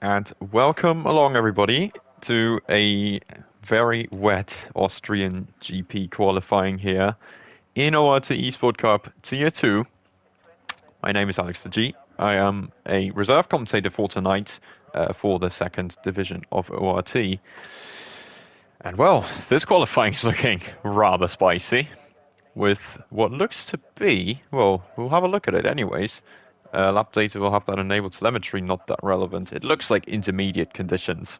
And welcome along, everybody, to a very wet Austrian GP qualifying here in ORT Esports Cup Tier 2. My name is Alex the G. I am a reserve commentator for tonight for the second division of ORT. And well, this qualifying is looking rather spicy with what looks to be, well, we'll have a look at it anyways. Lap data will have that enabled, telemetry not that relevant. It looks like intermediate conditions.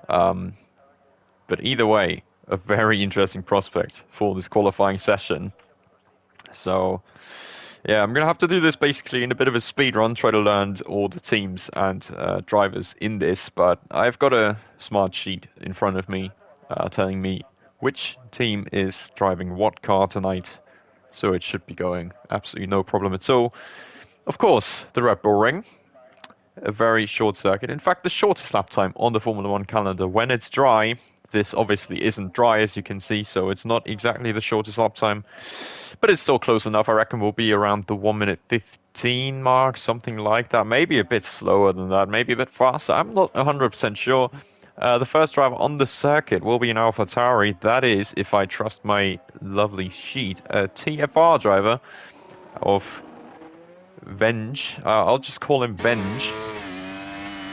Um, but either way, a very interesting prospect for this qualifying session. So, yeah, I'm going to have to do this basically in a bit of a speed run, try to learn all the teams and drivers in this. But I've got a smart sheet in front of me telling me which team is driving what car tonight. So it should be going absolutely no problem at all. Of course, the Red Bull Ring, a very short circuit. In fact, the shortest lap time on the Formula One calendar when it's dry. This obviously isn't dry, as you can see, so it's not exactly the shortest lap time, but it's still close enough. I reckon we'll be around the 1 minute 15 mark, something like that. Maybe a bit slower than that, maybe a bit faster. I'm not 100% sure. The first driver on the circuit will be an AlphaTauri. That is, if I trust my lovely sheet, a TFR driver of Venge. I'll just call him Venge.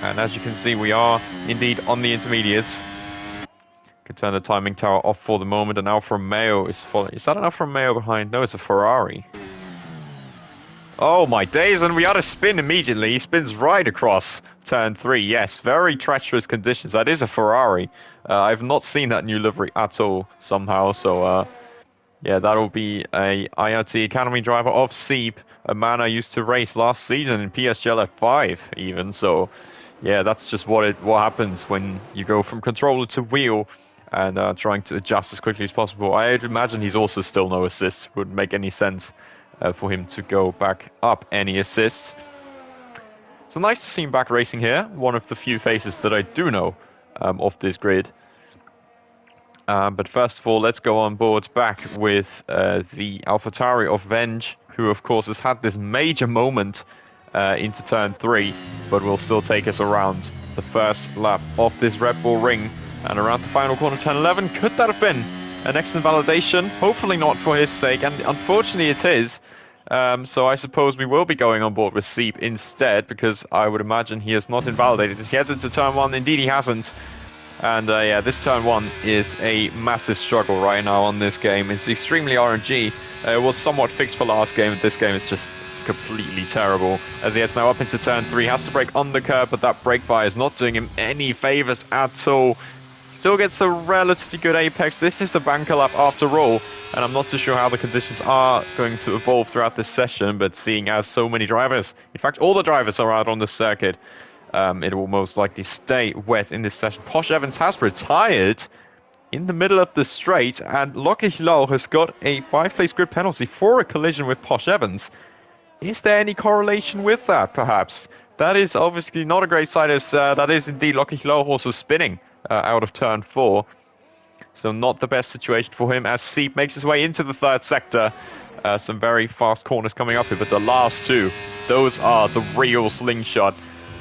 And as you can see, we are indeed on the intermediates. Can turn the timing tower off for the moment. An Alfa Romeo is following. Is that an Alfa Romeo behind? No, it's a Ferrari. Oh my days, and we had a spin immediately. He spins right across turn 3. Yes, very treacherous conditions. That is a Ferrari. I've not seen that new livery at all somehow. So, yeah, that'll be a IRT Academy driver of Seep, a man I used to race last season in PSGL F5 even. So, yeah, that's just what happens when you go from controller to wheel and trying to adjust as quickly as possible. I'd imagine he's also still no assist. Wouldn't make any sense for him to go back up any assists. So nice to see him back racing here. One of the few faces that I do know of this grid. But first of all, let's go on board back with the AlphaTauri of Venge, who of course has had this major moment into turn 3, but will still take us around the first lap of this Red Bull Ring and around the final corner, turn 11. Could that have been an excellent validation? Hopefully not for his sake, and unfortunately it is. So I suppose we will be going on board with Seep instead, because I would imagine he has not invalidated this. He heads into turn 1. Indeed he hasn't. And yeah, this turn 1 is a massive struggle right now on this game. It's extremely RNG. It was somewhat fixed for last game, but this game is just completely terrible. As he heads now up into turn 3, has to brake on the curb, but that brake fire is not doing him any favors at all. Still gets a relatively good apex. This is a banker lap after all, and I'm not too sure how the conditions are going to evolve throughout this session, but seeing as so many drivers, in fact all the drivers are out on the circuit, it will most likely stay wet in this session. Posh Evans has retired in the middle of the straight, and Locke Hilal has got a 5-place grid penalty for a collision with Posh Evans. Is there any correlation with that, perhaps? That is obviously not a great sight, as that is indeed Locke Hilal also spinning out of turn 4. So not the best situation for him as Seep makes his way into the third sector. Some very fast corners coming up here, but the last two, those are the real slingshot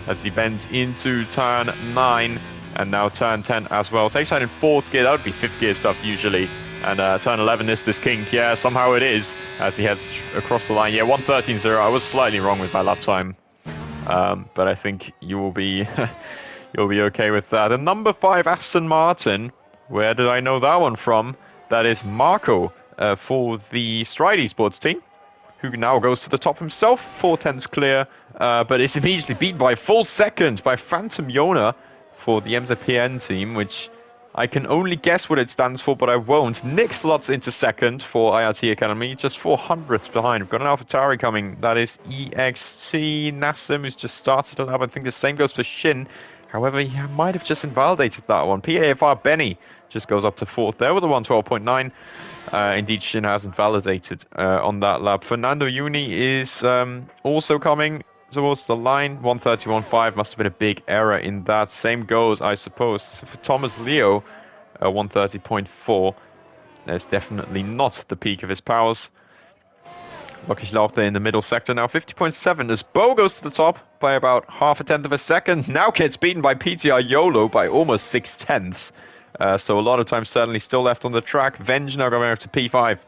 as he bends into turn 9 and now turn 10 as well. Takes out in 4th gear. That would be 5th gear stuff usually. And turn 11 is this kink. Yeah, somehow it is as he heads across the line. Yeah, 1:13.0. I was slightly wrong with my lap time. But I think you will be you'll be okay with that. And number 5, Aston Martin. Where did I know that one from? That is Marco for the Stride Esports team, who now goes to the top himself, 4/10 clear, but is immediately beat by full second by Phantom Yona for the MZPN team, which I can only guess what it stands for, but I won't. Nick slots into second for IRT Academy, just 400ths behind. We've got an AlphaTauri coming, that is EXT Nassim, who's just started a lap. I think the same goes for Shin. However, he might have just invalidated that one. PAFR Benny just goes up to 4th there with a 112.9. Indeed, Shin hasn't validated on that lap. Fernando Uni is also coming towards the line. 131.5 must have been a big error in that. Same goes, I suppose, for Thomas Leo. 130.4. There's definitely not the peak of his powers. Lucky Laughter there in the middle sector now, 50.7 as Bo goes to the top by about half a tenth of a second. Now gets beaten by PTR YOLO by almost 6/10. So a lot of time certainly still left on the track. Venge now going over to P5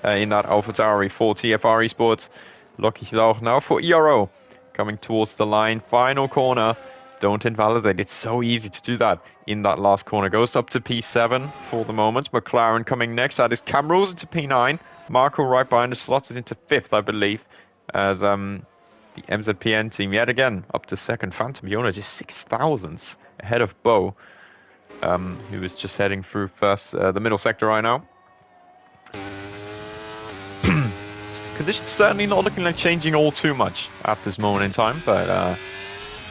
in that AlphaTauri for TFR Esports. Lucky Laughter now for ERO coming towards the line. Final corner. Don't invalidate. It's so easy to do that in that last corner. Goes up to P7 for the moment. McLaren coming next. That is Cam Rules into P9. Marco right behind us, slotted into 5th, I believe, as the MZPN team yet again up to 2nd. Phantom Yona just 6 thousandths ahead of Bo, who is just heading through first, the middle sector right now. Conditions certainly not looking like changing all too much at this moment in time, but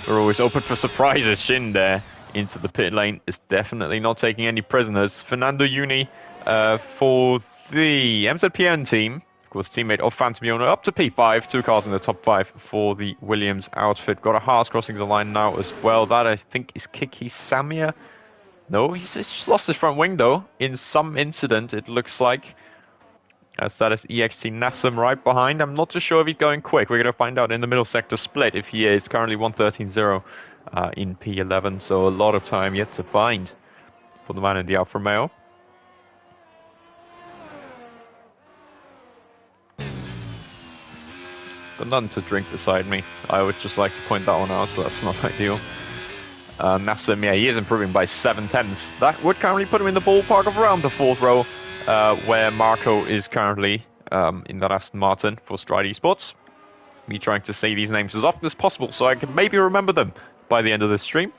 we're always open for surprises. Shin there into the pit lane is definitely not taking any prisoners. Fernando Uni for the MZPN team, of course, teammate of Phantom Yona, up to P5. 2 cars in the top 5 for the Williams outfit. Got a Haas crossing the line now as well. That, I think, is Kiki Samia. No, he's just lost his front wing, though, in some incident, it looks like. As that is EXT Nassam right behind. I'm not too sure if he's going quick. We're going to find out in the middle sector split if he is. Currently 1:13.0 in P11, so a lot of time yet to find for the man in the Alfa Romeo. Got nothing to drink beside me. I would just like to point that one out, so that's not ideal. Nassam, yeah, he is improving by 7/10. That would currently put him in the ballpark of around the 4th row. Where Marco is currently in that Aston Martin for Stride Esports. Me trying to say these names as often as possible so I can maybe remember them by the end of this stream.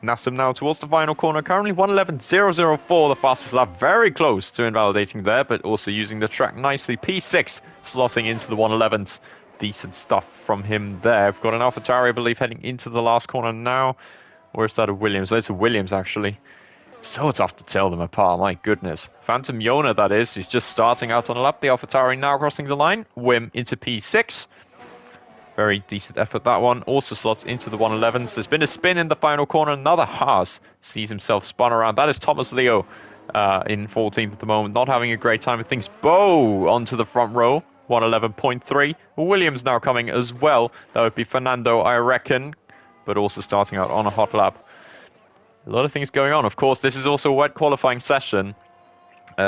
Nassam now towards the final corner, currently 1:11.004, the fastest lap, very close to invalidating there, but also using the track nicely. P6 slotting into the 1:11s. Decent stuff from him there. We've got an AlphaTauri, I believe, heading into the last corner now. Or is that a Williams? It's a Williams, actually. So tough to tell them apart, my goodness. Phantom Yona, that is, he's just starting out on a lap. The AlphaTauri now crossing the line. Wim into P6. Very decent effort, that one. Also slots into the 1:11s. There's been a spin in the final corner. Another Haas sees himself spun around. That is Thomas Leo in 14th at the moment. Not having a great time with things. Bo onto the front row. 1:11.3. Williams now coming as well. That would be Fernando, I reckon. But also starting out on a hot lap. A lot of things going on. Of course, this is also a wet qualifying session,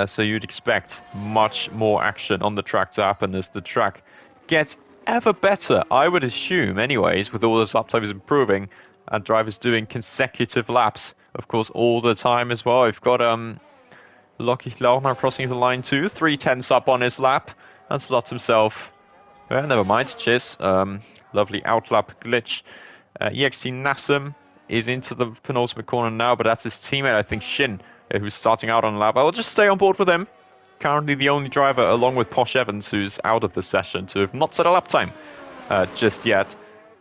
so you'd expect much more action on the track to happen as the track gets ever better, I would assume, anyways, with all those lap times improving and drivers doing consecutive laps, of course, all the time as well. We've got Lucky Lau now crossing the line too, 3/10 up on his lap, and slots himself. Well, never mind, cheers. Lovely outlap glitch. EXT Nassam is into the penultimate corner now, but that's his teammate, I think, Shin, who's starting out on a lap. I'll just stay on board with him. Currently the only driver, along with Posh Evans, who's out of the session, to have not set a lap time just yet.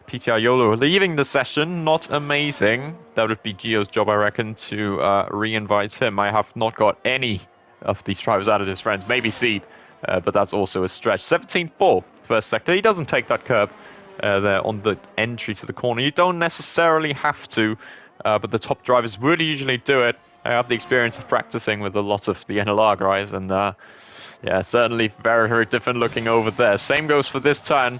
PTR YOLO leaving the session, not amazing. That would be Gio's job, I reckon, to re-invite him. I have not got any of these drivers out of his friends. Maybe Seed, but that's also a stretch. 17.4 first sector. He doesn't take that curb there on the entry to the corner. You don't necessarily have to, but the top drivers would usually do it. I have the experience of practicing with a lot of the NLR guys, and yeah, certainly very, very different looking over there. Same goes for this turn.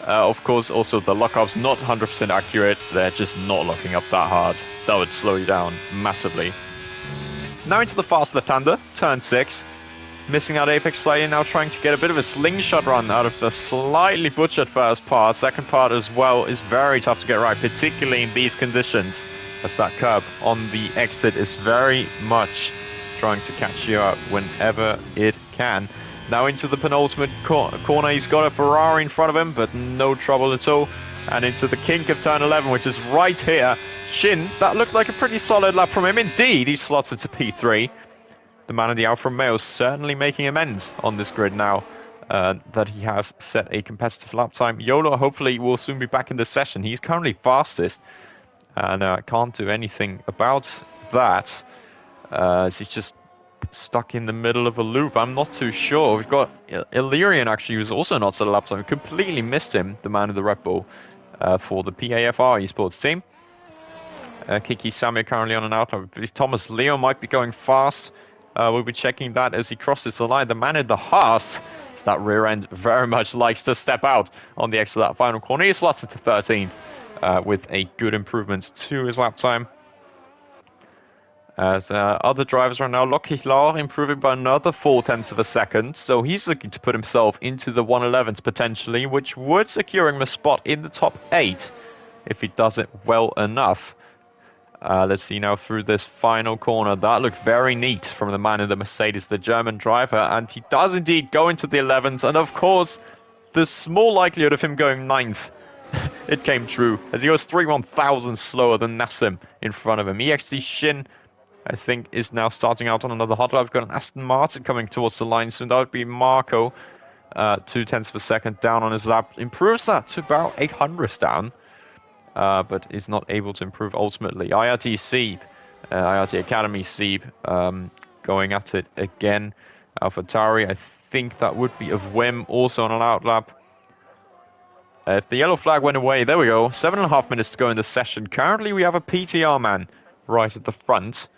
Of course, also the lock-up's not 100% accurate. They're just not locking up that hard. That would slow you down massively. Now into the fast left-hander, turn 6. Missing out apex slightly, now trying to get a bit of a slingshot run out of the slightly butchered first part. Second part as well is very tough to get right, particularly in these conditions, as that curb on the exit is very much trying to catch you up whenever it can. Now into the penultimate corner, he's got a Ferrari in front of him, but no trouble at all. And into the kink of turn 11, which is right here. Shin, that looked like a pretty solid lap from him. Indeed, he slots into P3. The man in the Alfa Romeo certainly making amends on this grid now that he has set a competitive lap time. YOLO hopefully will soon be back in the session. He's currently fastest and can't do anything about that. He's just stuck in the middle of a loop. I'm not too sure. We've got Illyrian actually, who's also not set a lap time. Completely missed him, the man in the Red Bull for the PAFR Esports team. Kiki Samir currently on an outlaw. I believe Thomas Leo might be going fast. We'll be checking that as he crosses the line. The man in the Haas as that rear end very much likes to step out on the exit of that final corner. He slots it to 13th with a good improvement to his lap time. As other drivers right now, Lochich improving by another 0.4 of a second, so he's looking to put himself into the 111s potentially, which would secure him a spot in the top 8 if he does it well enough. Let's see now through this final corner. That looked very neat from the man in the Mercedes, the German driver, and he does indeed go into the 11s, and of course, the small likelihood of him going 9th, it came true, as he goes 3/1000 slower than Nassim in front of him. EXT Shin, I think, is now starting out on another hot lap. We've got an Aston Martin coming towards the line soon. That would be Marco, 0.2 of a second down on his lap. Improves that to about 800 down, but is not able to improve ultimately. IRT Sieb, IRT Academy Sieb, going at it again. AlphaTauri, I think that would be of Wim, also on an out lap. If the yellow flag went away, there we go. 7.5 minutes to go in the session. Currently, we have a PTR man right at the front,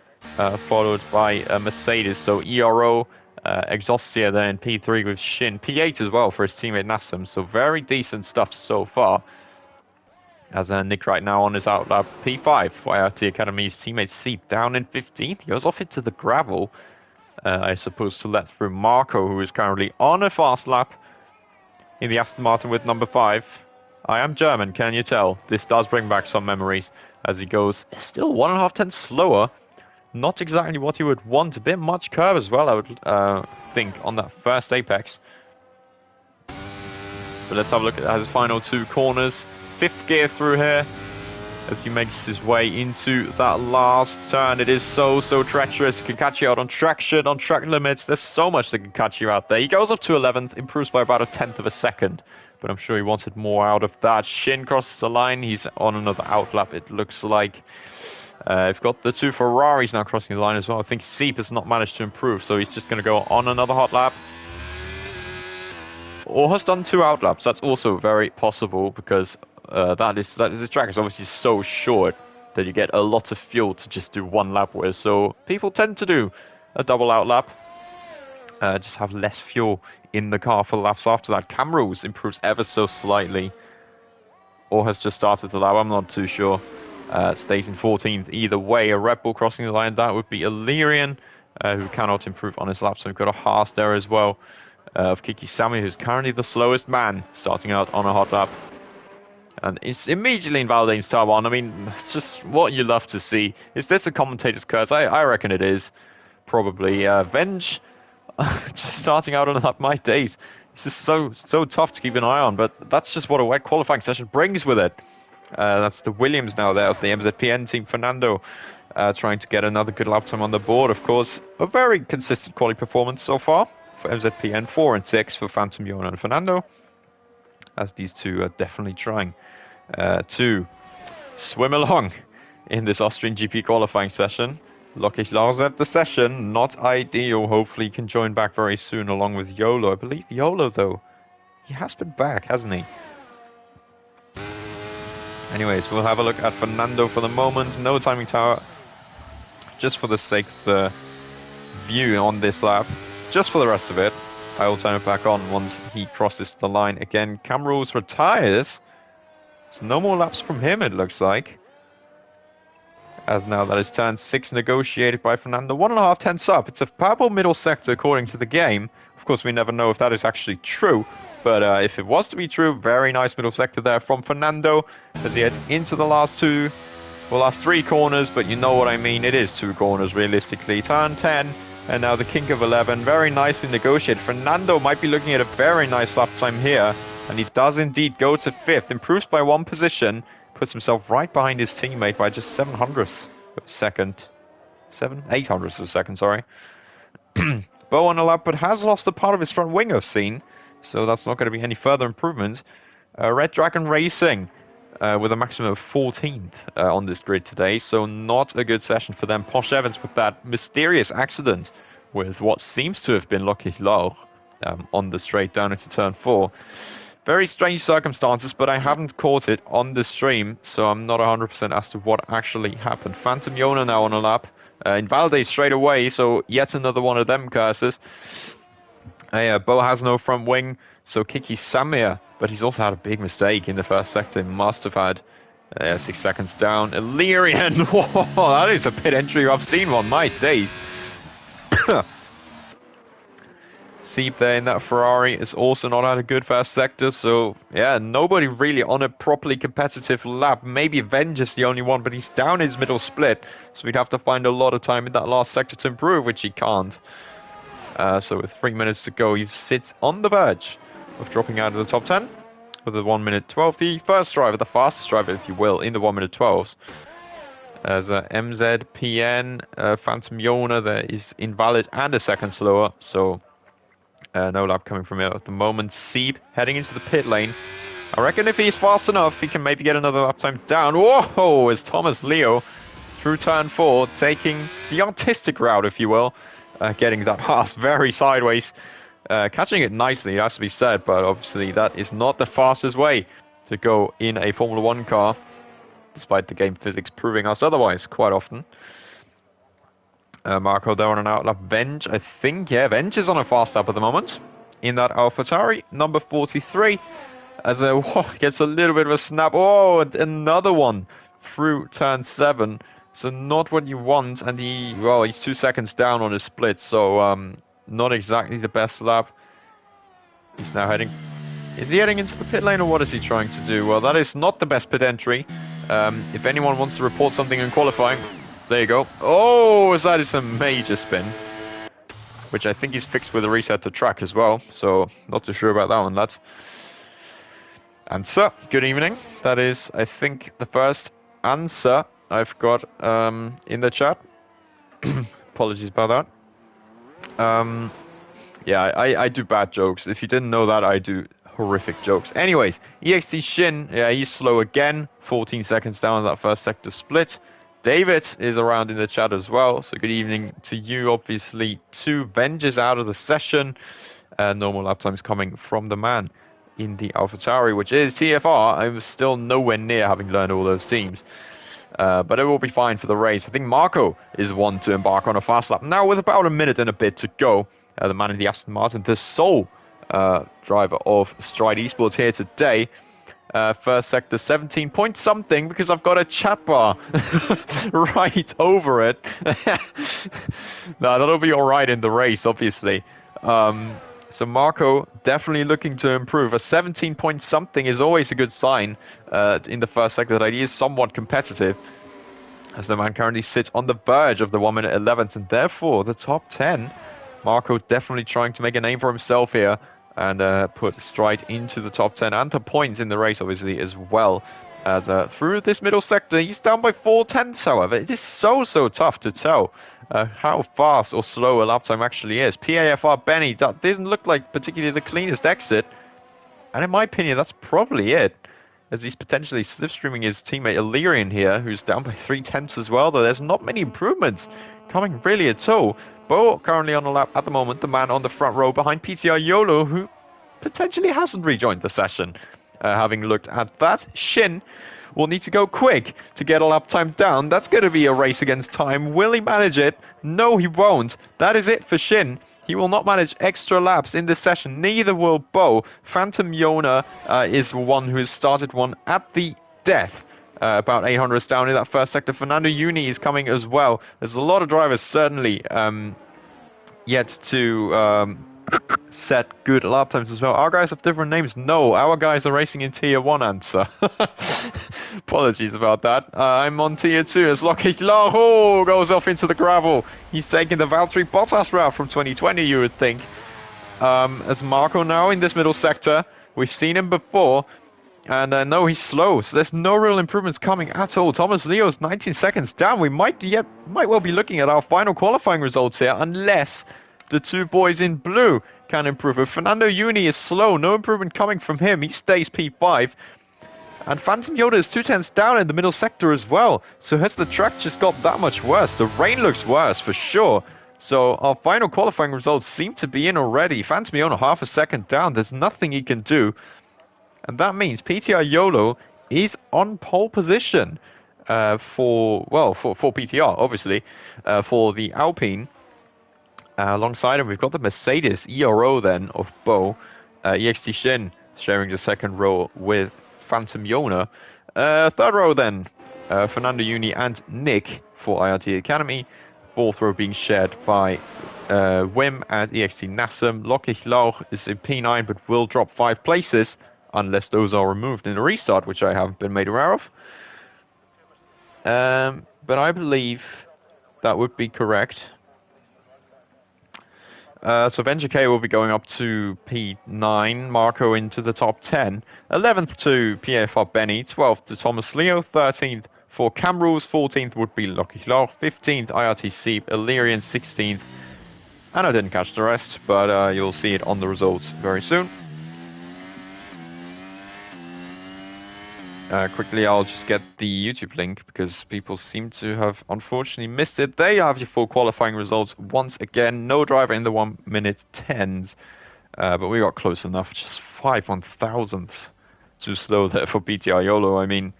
followed by Mercedes. So ERO, Exhaustia there in P3 with Shin. P8 as well for his teammate Nassim. So very decent stuff so far. As Nick right now on his out lap. P5 for IRT Academy's teammate Seep down in 15th. He goes off into the gravel, I suppose, to let through Marco, who is currently on a fast lap in the Aston Martin with number 5. I am German, can you tell? This does bring back some memories as he goes still 1.5 slower. Not exactly what he would want. A bit much curve as well, I would think, on that first apex. But let's have a look at his final 2 corners. 5th gear through here as he makes his way into that last turn. It is so treacherous. It can catch you out on traction, on track limits. There's so much that can catch you out there. He goes up to 11th, improves by about 1/10 of a second, but I'm sure he wanted more out of that. Shin crosses the line. He's on another outlap, it looks like. I've got the 2 Ferraris now crossing the line as well. I think Seep has not managed to improve, so he's just going to go on another hot lap. Or has done 2 outlaps. That's also very possible, because that is the track is obviously so short that you get a lot of fuel to just do 1 lap with. So people tend to do a double outlap. Just have less fuel in the car for laps after that. Camrose improves ever so slightly, or has just started the lap. I'm not too sure. Stays in 14th either way. A Red Bull crossing the line. That would be Illyrian, who cannot improve on his lap. So we've got a Haas there as well of Kiki Sami, who's currently the slowest man, starting out on a hot lap. And it's immediately invalidating Star 1. I mean, it's just what you love to see. Is this a commentator's curse? I reckon it is. Probably. Venge, just starting out on a lap. My days. This is so tough to keep an eye on, but that's just what a wet qualifying session brings with it. That's the Williams now there of the MZPN team. Fernando trying to get another good lap time on the board, of course. A very consistent quality performance so far for MZPN. 4 and 6 for Phantom Yona and Fernando, as these two are definitely trying to swim along in this Austrian GP qualifying session. Lochich Lars at the session, not ideal. Hopefully he can join back very soon along with YOLO. I believe YOLO, though, he has been back, hasn't he? Anyways, we'll have a look at Fernando for the moment. No timing tower, just for the sake of the view on this lap. Just for the rest of it, I will turn it back on once he crosses the line again. Camrose retires. So no more laps from him, it looks like. As now that is turn 6 negotiated by Fernando. 1.5 up. It's a purple middle sector according to the game. Of course, we never know if that is actually true. But if it was to be true, very nice middle sector there from Fernando as he heads into the last 3 corners. But you know what I mean. It is 2 corners realistically. Turn 10 and now the kink of 11. Very nicely negotiated. Fernando might be looking at a very nice lap time here. And he does indeed go to 5th. Improves by 1 position. Puts himself right behind his teammate by just 700ths of a second. 800ths of a second, sorry. Bo on a lap, but has lost a part of his front wing, I've seen. So that's not going to be any further improvement. Red Dragon Racing with a maximum of 14th on this grid today. So not a good session for them. Posh Evans with that mysterious accident with what seems to have been Lochich Lauch on the straight down into turn 4. Very strange circumstances, but I haven't caught it on the stream, so I'm not 100% as to what actually happened. Phantom Yona now on a lap. Invalidates straight away, so yet another one of them curses. Bo has no front wing, so Kiki Samir, but he's also had a big mistake in the first sector. He must have had 6 seconds down. Illyrian, whoa, that is a pit entry I've seen one, my days. Seep there in that Ferrari has also not had a good first sector, so yeah, nobody really on a properly competitive lap. Maybe Venge is the only one, but he's down his middle split, so we'd have to find a lot of time in that last sector to improve, which he can't. So with 3 minutes to go, he sits on the verge of dropping out of the top 10 with a 1 minute 12. The first driver, the fastest driver, if you will, in the 1 minute 12s. As MZPN, Phantom Yona, there is invalid and a second slower, so no lap coming from it at the moment. Seep heading into the pit lane. I reckon if he's fast enough, he can maybe get another lap time down. Whoa, is Thomas Leo through turn 4, taking the artistic route, if you will. Getting that pass very sideways. Catching it nicely, it has to be said, but obviously that is not the fastest way to go in a Formula 1 car, despite the game physics proving us otherwise quite often. Marco there on an outlap. Venge, I think, yeah, Venge is on a fast lap at the moment in that AlphaTauri, number 43, as gets a little bit of a snap. Oh, another one through turn 7. So not what you want, and he's 2 seconds down on his split, so not exactly the best lap. He's now heading... Is he heading into the pit lane, or what is he trying to do? Well, that is not the best pit entry. If anyone wants to report something in qualifying, there you go. Oh, that is a major spin, which I think he's fixed with a reset to track as well, so not too sure about that one, lads. Answer, good evening. That is, I think, the first answer I've got in the chat. Apologies about that. Yeah, I do bad jokes. If you didn't know that, I do horrific jokes. Anyways, EXT Shin, yeah, he's slow again. 14 seconds down on that first sector split. David is around in the chat as well. So good evening to you. Obviously, 2 Venges out of the session. Normal lap times coming from the man in the AlphaTauri, which is TFR. I'm still nowhere near having learned all those teams. But it will be fine for the race. I think Marco is one to embark on a fast lap. Now with about a minute and a bit to go, the man in the Aston Martin, the sole driver of Stride Esports here today. First sector 17 point something, because I've got a chat bar right over it. No, that'll be alright in the race, obviously. So Marco definitely looking to improve. A 17 point something is always a good sign in the first sector that he is somewhat competitive, as the man currently sits on the verge of the 1 minute 11th, and therefore the top 10. Marco definitely trying to make a name for himself here and put Stride into the top 10 and the points in the race, obviously, as well. As through this middle sector, he's down by 4/10. However, it is so tough to tell how fast or slow a lap time actually is. PAFR Benny, that didn't look like particularly the cleanest exit, and in my opinion, that's probably it, as he's potentially slipstreaming his teammate Illyrian here, who's down by 3/10 as well, though there's not many improvements coming really at all. Bo currently on a lap at the moment, the man on the front row behind PTR YOLO, who potentially hasn't rejoined the session. Having looked at that, Shin will need to go quick to get a lap time down. That's going to be a race against time. Will he manage it? No, he won't. That is it for Shin. He will not manage extra laps in this session. Neither will Bo. Phantom Yona is one who has started one at the death. About 800 down in that first sector. Fernando Uni is coming as well. There's a lot of drivers certainly yet to set good lap times as well. Our guys have different names. No, our guys are racing in Tier 1, answer. Apologies about that. I'm on Tier 2 as Lockheed Laho goes off into the gravel. He's taking the Valtteri Bottas route from 2020, you would think. As Marco now in this middle sector. We've seen him before. And no, he's slow, so there's no real improvements coming at all. Thomas Leo's 19 seconds down. We might well be looking at our final qualifying results here, unless the 2 boys in blue can improve. If Fernando Uni is slow, no improvement coming from him. He stays P5. And Phantom Yoda is 2/10 down in the middle sector as well. So has the track just got that much worse? The rain looks worse for sure. So our final qualifying results seem to be in already. Phantom Yoda half a second down. There's nothing he can do. And that means PTR YOLO is on pole position for PTR, obviously, for the Alpine. Alongside him, we've got the Mercedes ERO then of Bo, EXT Shin sharing the second row with Phantom Yona. Third row then, Fernando Uni and Nick for IRT Academy. Fourth row being shared by Wim and EXT Nassum. Lockig Lauch is in P9 but will drop 5 places unless those are removed in a restart, which I haven't been made aware of. But I believe that would be correct. So Venture K will be going up to P9, Marco into the top 10, 11th to PFR Benny, 12th to Thomas Leo, 13th for Camrules, 14th would be Lucky Lauch, 15th IRTC, Illyrian 16th, and I didn't catch the rest, but you'll see it on the results very soon. Quickly, I'll just get the YouTube link because people seem to have unfortunately missed it. There you have your full qualifying results once again. No driver in the 1 minute 10s, but we got close enough. Just 5/1000ths too slow there for BTR YOLO. I mean,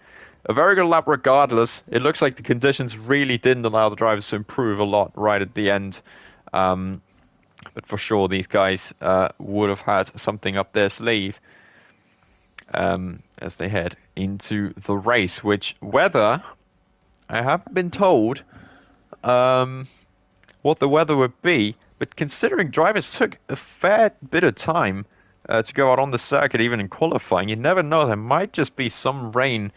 a very good lap regardless. It looks like the conditions really didn't allow the drivers to improve a lot right at the end. But for sure, these guys would have had something up their sleeve. As they head into the race, which weather, I haven't been told what the weather would be, but considering drivers took a fair bit of time to go out on the circuit, even in qualifying, you never know, there might just be some rain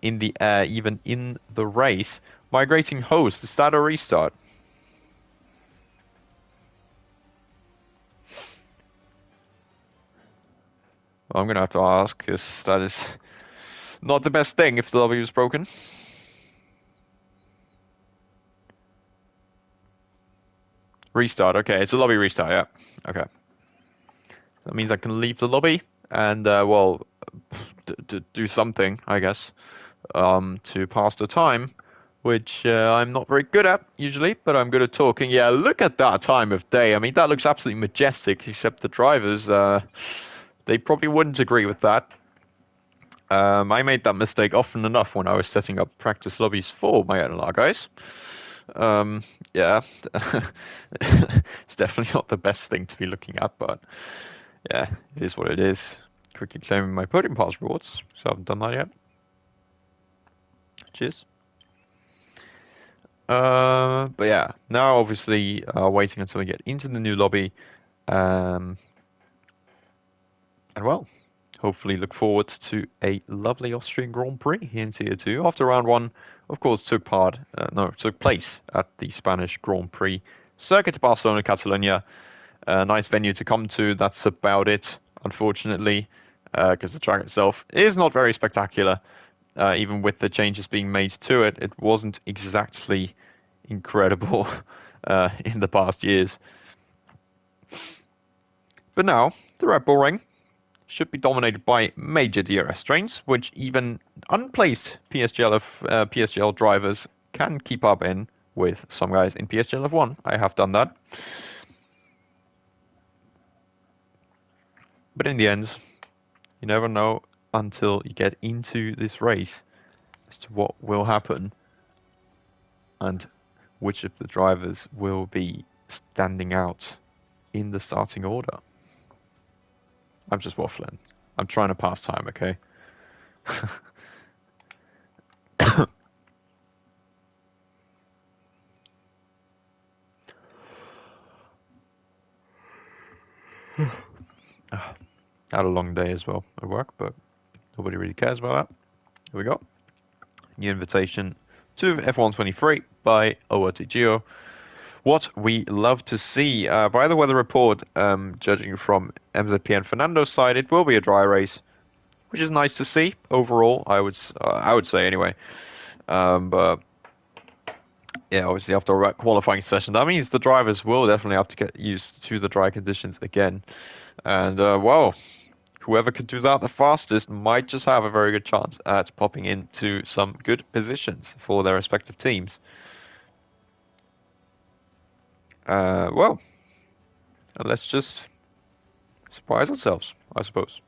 in the air, even in the race. Migrating host, is that a restart? I'm going to have to ask, because that is not the best thing if the lobby was broken. Restart, okay, it's a lobby restart, yeah. Okay. That means I can leave the lobby and, well, do something, I guess, to pass the time, which I'm not very good at usually, but I'm good at talking. Yeah, look at that time of day. I mean, that looks absolutely majestic, except the drivers, they probably wouldn't agree with that. I made that mistake often enough when I was setting up practice lobbies for my NLR guys. Yeah, it's definitely not the best thing to be looking at, but yeah, it is what it is. Quickly claiming my podium pass rewards, so I haven't done that yet. Cheers. But yeah, now obviously waiting until we get into the new lobby, and well, hopefully look forward to a lovely Austrian Grand Prix here in Tier 2. After round 1, of course, took place at the Spanish Grand Prix Circuit de Barcelona, Catalonia. Nice venue to come to. That's about it, unfortunately, because the track itself is not very spectacular. Even with the changes being made to it, it wasn't exactly incredible in the past years. But now, the Red Bull Ring should be dominated by major DRS trains, which even unplaced PSGL drivers can keep up in with some guys in PSGL F1. I have done that. But in the end, you never know until you get into this race as to what will happen and which of the drivers will be standing out in the starting order. I'm just waffling. I'm trying to pass time, okay? Had a long day as well at work, but nobody really cares about that. Here we go. New invitation to F123 by ORT Geo. What we love to see. By the weather report, judging from MZPN Fernando's side, it will be a dry race, which is nice to see overall. I would say anyway. But yeah, obviously after a qualifying session, that means the drivers will definitely have to get used to the dry conditions again. And well, whoever can do that the fastest might just have a very good chance at popping into some good positions for their respective teams. Well, let's just surprise ourselves, I suppose.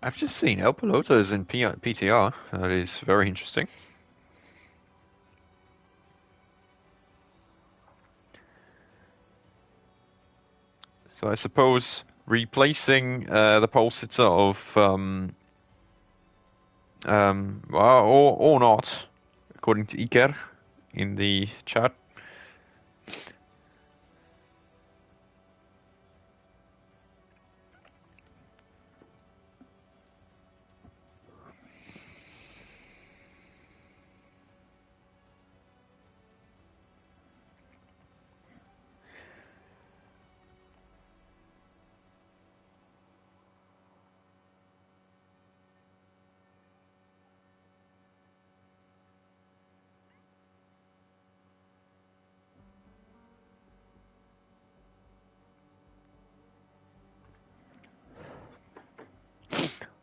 I've just seen El Piloto is in PTR. That is very interesting. So I suppose replacing the pole sitter of or not, according to Iker in the chat.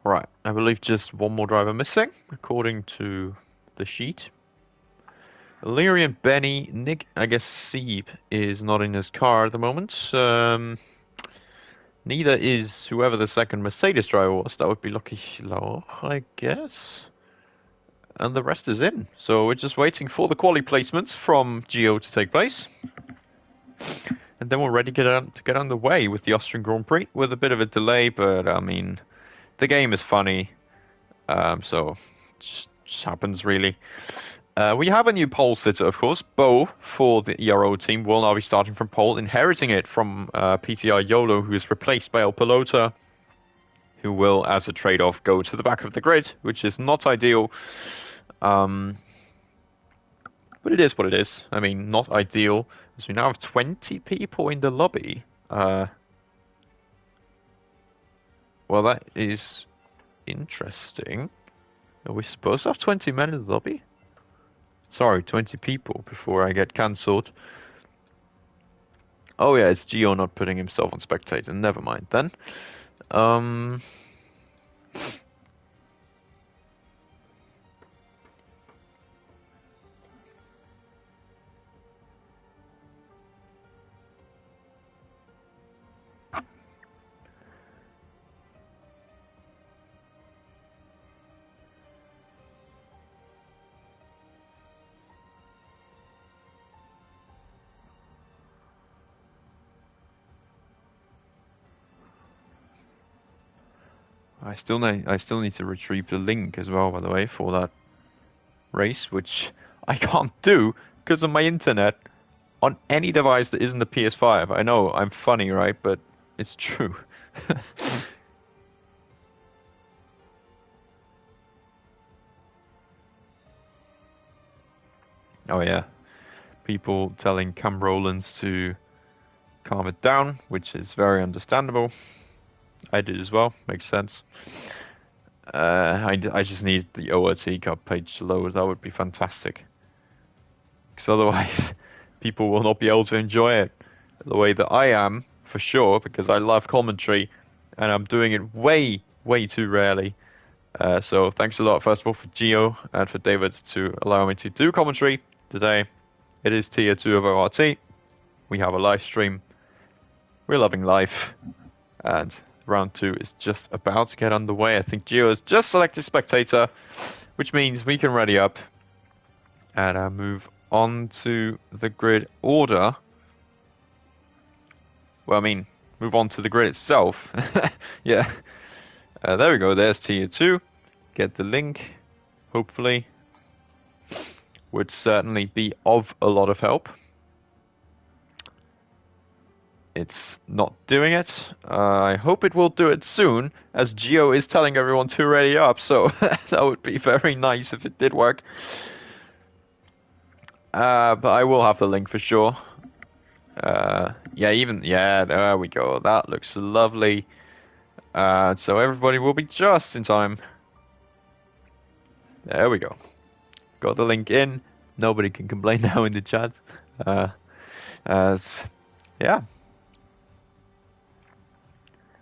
Right, I believe just one more driver missing, according to the sheet. Illyrian Benny, Nick, I guess Sieb is not in his car at the moment. Neither is whoever the second Mercedes driver was. That would be Lucky Law, I guess. And the rest is in. So we're just waiting for the quali placements from Gio to take place. And then we're ready to get on the way with the Austrian Grand Prix with a bit of a delay, but I mean, the game is funny. So it just happens really. We have a new pole sitter, of course. Bo for the ERO team will now be starting from pole, inheriting it from PTR YOLO, who is replaced by El Pelota, who will, as a trade-off, go to the back of the grid, which is not ideal. But it is what it is. I mean, not ideal, as we now have 20 people in the lobby. Well, that is interesting. Are we supposed to have 20 men in the lobby? Sorry, 20 people before I get cancelled. Oh yeah, it's Gio not putting himself on spectator. Never mind then. I still need to retrieve the link as well, by the way, for that race, which I can't do because of my internet on any device that isn't the PS5. I know I'm funny, right? But it's true. Oh yeah, people telling Cam Rowlands to calm it down, which is very understandable. I did as well. Makes sense. I just need the ORT Cup page to load. That would be fantastic. Because otherwise, people will not be able to enjoy it the way that I am, for sure, because I love commentary, and I'm doing it way, way too rarely. So thanks a lot, first of all, for Gio and for David to allow me to do commentary today. It is tier 2 of ORT. We have a live stream. We're loving life. And round 2 is just about to get underway. I think Gio has just selected spectator, which means we can ready up and move on to the grid order. Well, I mean, move on to the grid itself. Yeah. There we go. There's tier 2. Get the link, hopefully. Would certainly be of a lot of help. It's not doing it. I hope it will do it soon, as Gio is telling everyone to ready up, so that would be very nice if it did work. But I will have the link for sure. Yeah, there we go. That looks lovely. So everybody will be just in time. There we go. Got the link in. Nobody can complain now in the chat. Yeah.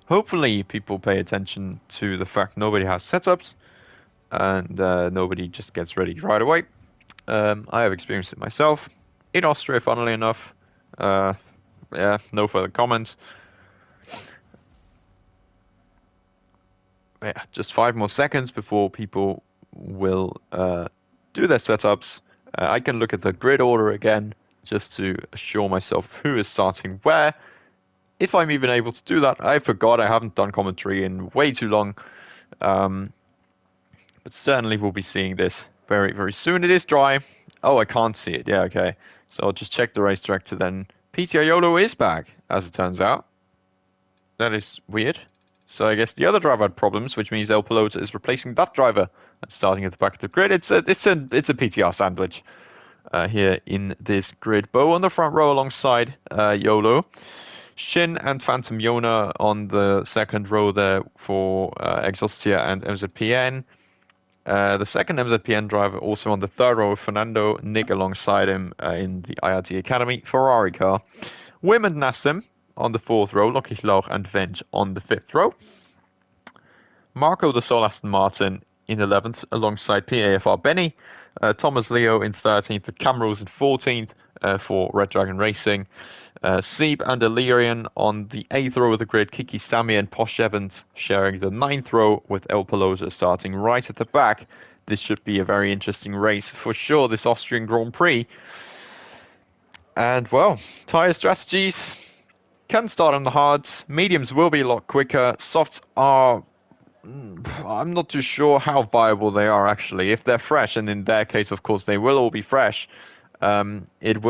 Hopefully people pay attention to the fact nobody has setups and nobody just gets ready right away. I have experienced it myself in Austria, funnily enough. Yeah, no further comments. yeah, just 5 more seconds before people will do their setups. I can look at the grid order again just to assure myself who is starting where. If I'm even able to do that, I forgot I haven't done commentary in way too long. But certainly we'll be seeing this very, very soon. It is dry. Oh, I can't see it. Yeah, okay. So I'll just check the race director then. PTR YOLO is back, as it turns out. That is weird. So I guess the other driver had problems, which means El Pelota is replacing that driver and starting at the back of the grid. It's a PTR sandwich here in this grid. Bo on the front row alongside YOLO. Shin and Phantom Yona on the second row there for Exhaustia and MZPN. The second MZPN driver also on the third row, Fernando, Nick alongside him in the IRT Academy Ferrari car. Wim and Nassim on the fourth row, Lockheed Lauch and Venge on the fifth row. Marco de Sol Aston Martin in 11th alongside PAFR Benny. Thomas Leo in 13th, with Camrose in 14th for Red Dragon Racing. Seeb and Illyrian on the 8th row of the grid. Kiki Sami and Posh Evans sharing the 9th row with El Pelota starting right at the back. This should be a very interesting race for sure, this Austrian Grand Prix. And, well, tyre strategies can start on the hards. Mediums will be a lot quicker. Softs are... I'm not too sure how viable they are, actually. If they're fresh, and in their case, of course, they will all be fresh, it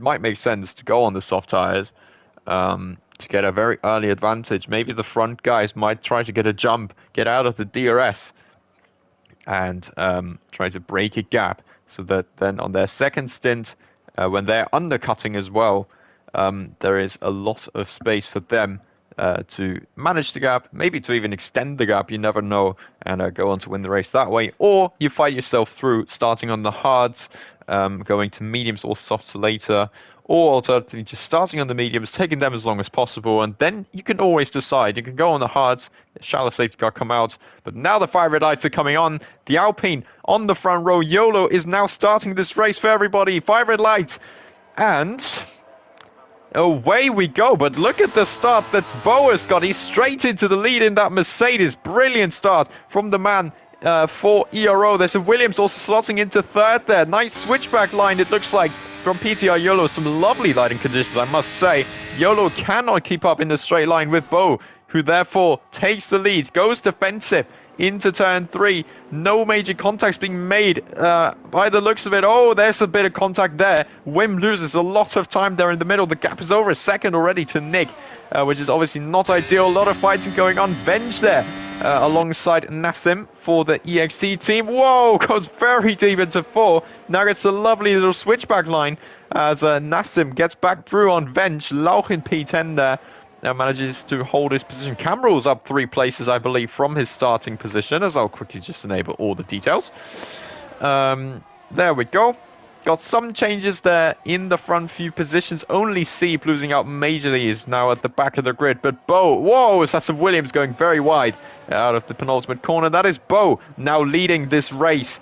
might make sense to go on the soft tires to get a very early advantage. Maybe the front guys might try to get a jump, get out of the DRS, and try to break a gap, so that then on their second stint, when they're undercutting as well, there is a lot of space for them to manage the gap, maybe to even extend the gap, you never know, and go on to win the race that way. Or you fight yourself through, starting on the hards, going to mediums or softs later, or alternatively just starting on the mediums, taking them as long as possible, and then you can always decide. You can go on the hards, shallow safety car come out, but now the 5 red lights are coming on. The Alpine on the front row. YOLO is now starting this race for everybody. 5 red lights, and... away we go, but look at the start that Bo has got. He's straight into the lead in that Mercedes. Brilliant start from the man for ERO. There's a Williams also slotting into third there. Nice switchback line, it looks like, from PTR YOLO. Some lovely lighting conditions, I must say. YOLO cannot keep up in the straight line with Bo, who therefore takes the lead, goes defensive into turn 3. No major contacts being made by the looks of it. Oh, there's a bit of contact there. Wim loses a lot of time there in the middle. The gap is over a second already to Nick, which is obviously not ideal. A lot of fighting going on. Venge there alongside Nassim for the EXT team. Whoa, goes very deep into 4. Now gets a lovely little switchback line as Nassim gets back through on Venge. Lauch in P10 there. Now manages to hold his position. Camrose up 3 places, I believe, from his starting position, as I'll quickly just enable all the details. There we go. Got some changes there in the front few positions. Only Seeb losing out majorly is now at the back of the grid. But Bo, whoa, that's some Williams going very wide out of the penultimate corner. That is Bo now leading this race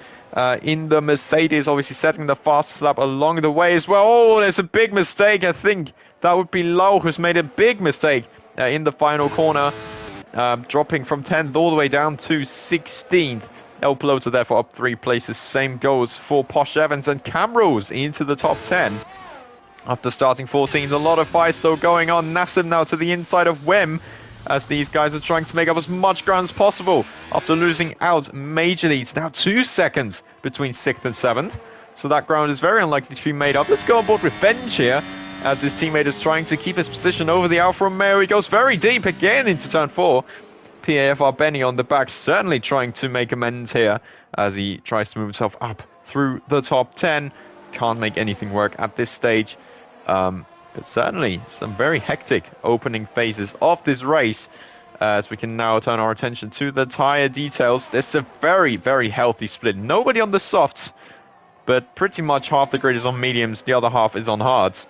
in the Mercedes, obviously setting the fastest lap along the way as well. Oh, there's a big mistake, I think. That would be Lau, who's made a big mistake in the final corner, dropping from 10th all the way down to 16th. El Pelota therefore up 3 places. Same goes for Posh Evans and Camrose into the top 10. After starting 14th, a lot of fights though going on. Nassim now to the inside of Wim, as these guys are trying to make up as much ground as possible after losing out majorly. It's now 2 seconds between 6th and 7th. So that ground is very unlikely to be made up. Let's go on board with Venge here, as his teammate is trying to keep his position over the Alfa Romeo. He goes very deep again into turn 4. PAFR Benny on the back, certainly trying to make amends here as he tries to move himself up through the top 10. Can't make anything work at this stage. But certainly some very hectic opening phases of this race, as we can now turn our attention to the tyre details. There's a very, very healthy split. Nobody on the softs, but pretty much half the grid is on mediums, the other half is on hards.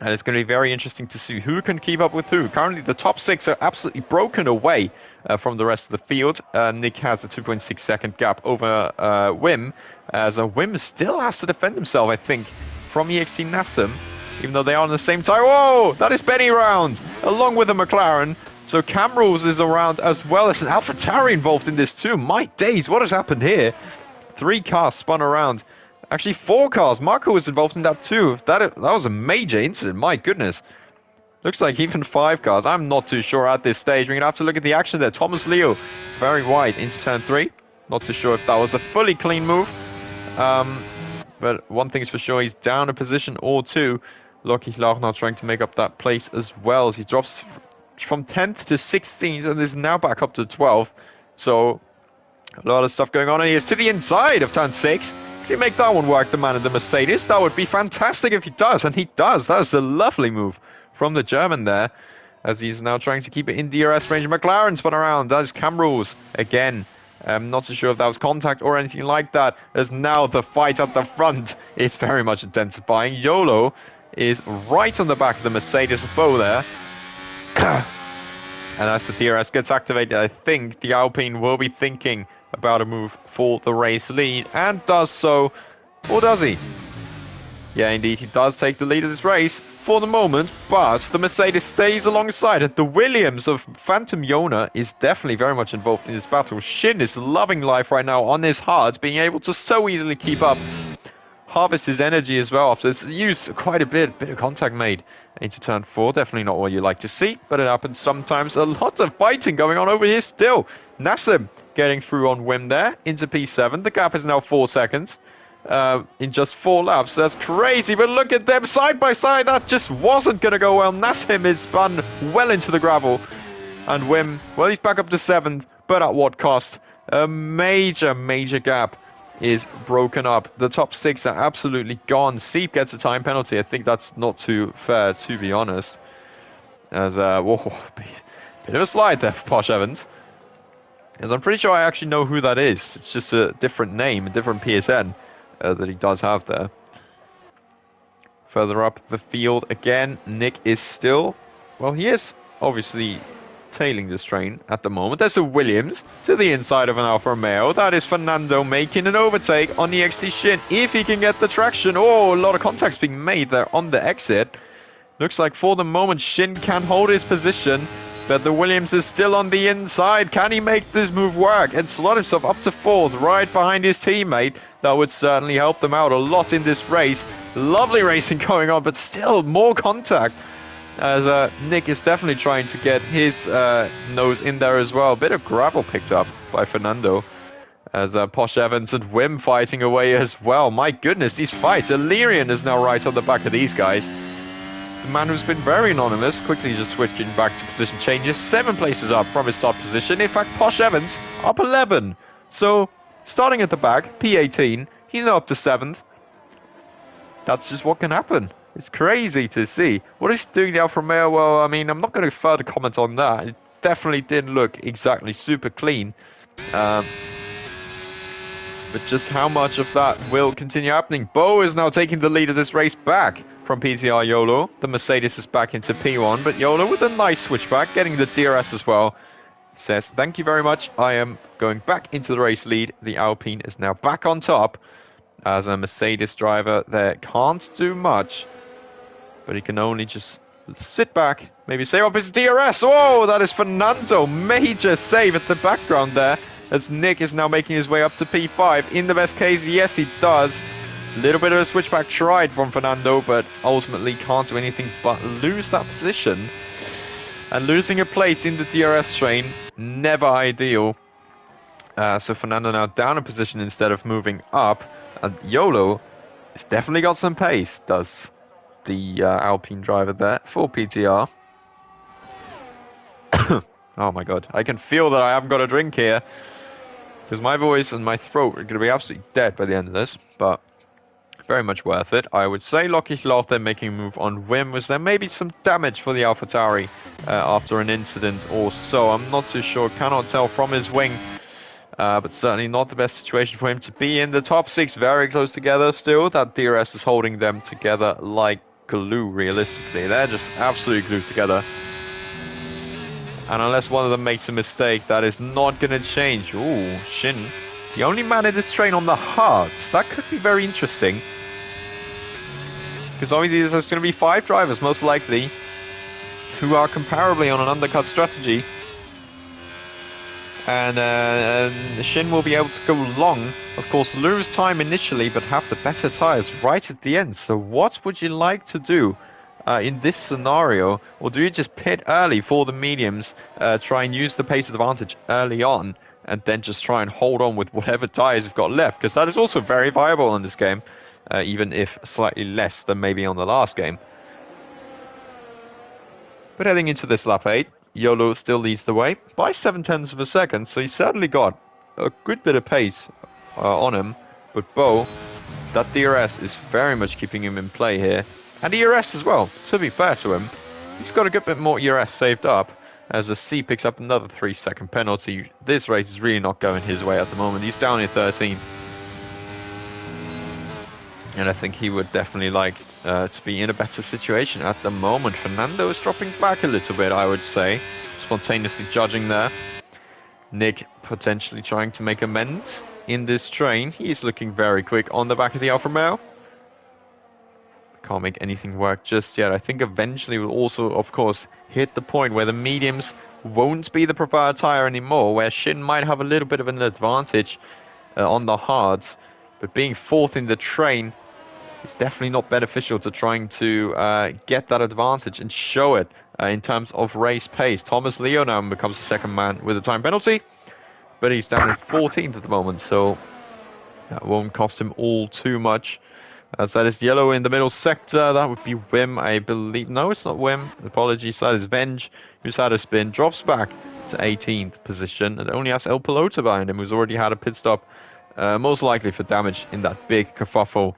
And it's going to be very interesting to see who can keep up with who. Currently, the top 6 are absolutely broken away from the rest of the field. Nick has a 2.6 second gap over Wim, as Wim still has to defend himself, I think, from EXT Nassim, even though they are on the same tire. Whoa, that is Benny round, along with the McLaren. So Camrose is around as well as an AlphaTauri involved in this too. My days, what has happened here? 3 cars spun around. Actually, 4 cars. Marco was involved in that too. That was a major incident. My goodness. Looks like even 5 cars. I'm not too sure at this stage. We're going to have to look at the action there. Thomas Leo, very wide into turn 3. Not too sure if that was a fully clean move. But one thing's for sure, he's down a position or 2. Loki now trying to make up that place as well. As he drops from 10th to 16th and is now back up to 12th. So a lot of stuff going on. And he is to the inside of turn 6. Can he make that one work, the man in the Mercedes? That would be fantastic if he does. And he does. That was a lovely move from the German there, as he's now trying to keep it in DRS range. McLaren spun around. That is Camrose again. I'm not so sure if that was contact or anything like that, as now the fight at the front is very much intensifying. YOLO is right on the back of the Mercedes foe there. And as the DRS gets activated, I think the Alpine will be thinking about a move for the race lead, and does so. Or does he? Yeah, indeed, he does take the lead of this race for the moment, but the Mercedes stays alongside it. The Williams of Phantom Yona is definitely very much involved in this battle. Shin is loving life right now on his hard, being able to so easily keep up, harvest his energy as well after this use quite a bit of contact made into turn 4. Definitely not what you like to see, but it happens sometimes. A lot of fighting going on over here still. Nassim getting through on whim there into P7. The gap is now 4 seconds. In just 4 laps. That's crazy, but look at them side by side. That just wasn't going to go well. Nassim is spun well into the gravel. And Wim, well, he's back up to 7th, but at what cost? A major gap is broken up. The top 6 are absolutely gone. Seep gets a time penalty. I think that's not too fair, to be honest. As, whoa, bit of a slide there for Posh Evans. As I'm pretty sure I actually know who that is. It's just a different name, a different PSN. That he does have there. Further up the field again, Nick is still, well, he is obviously tailing this train at the moment. There's a Williams to the inside of an Alfa Romeo. That is Fernando making an overtake on the XT Shin. If he can get the traction. Oh, a lot of contacts being made there on the exit. Looks like for the moment Shin can hold his position, but the Williams is still on the inside. Can he make this move work and slot himself up to 4th right behind his teammate? That would certainly help them out a lot in this race. Lovely racing going on, but still more contact, as Nick is definitely trying to get his nose in there as well. A bit of gravel picked up by Fernando, as Posh Evans and Wim fighting away as well. My goodness, these fights. Illyrian is now right on the back of these guys. The man who's been very anonymous, quickly just switching back to position changes. 7 places up from his start position. In fact, Posh Evans up 11. So, starting at the back, P18, he's now up to 7th. That's just what can happen. It's crazy to see. What is he doing the Alfa Romeo? Well, I mean, I'm not going to further comment on that. It definitely didn't look exactly super clean. But just how much of that will continue happening? Bo is now taking the lead of this race back from PTR YOLO. The Mercedes is back into P1, but YOLO with a nice switchback, getting the DRS as well. Says, thank you very much. I am going back into the race lead. The Alpine is now back on top, as a Mercedes driver there can't do much, but he can only just sit back, maybe save up his DRS. Oh, that is Fernando. Major save at the background there, as Nick is now making his way up to P5. In the best case, yes, he does. A little bit of a switchback tried from Fernando, but ultimately can't do anything but lose that position. And losing a place in the DRS train, never ideal. So Fernando now down a position instead of moving up. And YOLO has definitely got some pace, does the Alpine driver there for PTR. Oh my god, I can feel that I haven't got a drink here, because my voice and my throat are going to be absolutely dead by the end of this, but very much worth it. I would say Loki then making a move on Wim. Was there maybe some damage for the AlphaTauri after an incident or so? I'm not too sure, cannot tell from his wing. But certainly not the best situation for him to be in. The top 6 very close together still. That DRS is holding them together like glue, realistically. They're just absolutely glued together. And unless one of them makes a mistake, that is not going to change. Ooh, Shin. The only man in this train on the hards. That could be very interesting. Because obviously there's going to be 5 drivers, most likely. who are comparably on an undercut strategy. And Shin will be able to go long, of course lose time initially, but have the better tyres right at the end. So what would you like to do in this scenario? Or do you just pit early for the mediums, try and use the pace advantage early on, and then just try and hold on with whatever tyres you've got left? Because that is also very viable in this game, even if slightly less than maybe on the last game. But heading into this lap 8, YOLO still leads the way by 0.7 of a second, so he's certainly got a good bit of pace on him. But Bo, that DRS is very much keeping him in play here. And ERS as well, to be fair to him. He's got a good bit more ERS saved up, as a C picks up another 3-second penalty. This race is really not going his way at the moment. He's down in 13th. And I think he would definitely like to be in a better situation at the moment. Fernando is dropping back a little bit, I would say. Spontaneously judging there. Nick potentially trying to make amends in this train. He's looking very quick on the back of the Alfa Romeo. Can't make anything work just yet. I think eventually we'll also, of course, hit the point where the mediums won't be the preferred tyre anymore, where Shin might have a little bit of an advantage on the hards. But being fourth in the train is definitely not beneficial to trying to get that advantage and show it in terms of race pace. Thomas Leo now becomes the second man with a time penalty, but he's down in 14th at the moment, so that won't cost him all too much. As that is yellow in the middle sector. That would be Wim, I believe. No, it's not Wim. Apologies. That is Venge, who's had a spin. Drops back to 18th position. And only has El Piloto behind him, who's already had a pit stop. Most likely for damage in that big kerfuffle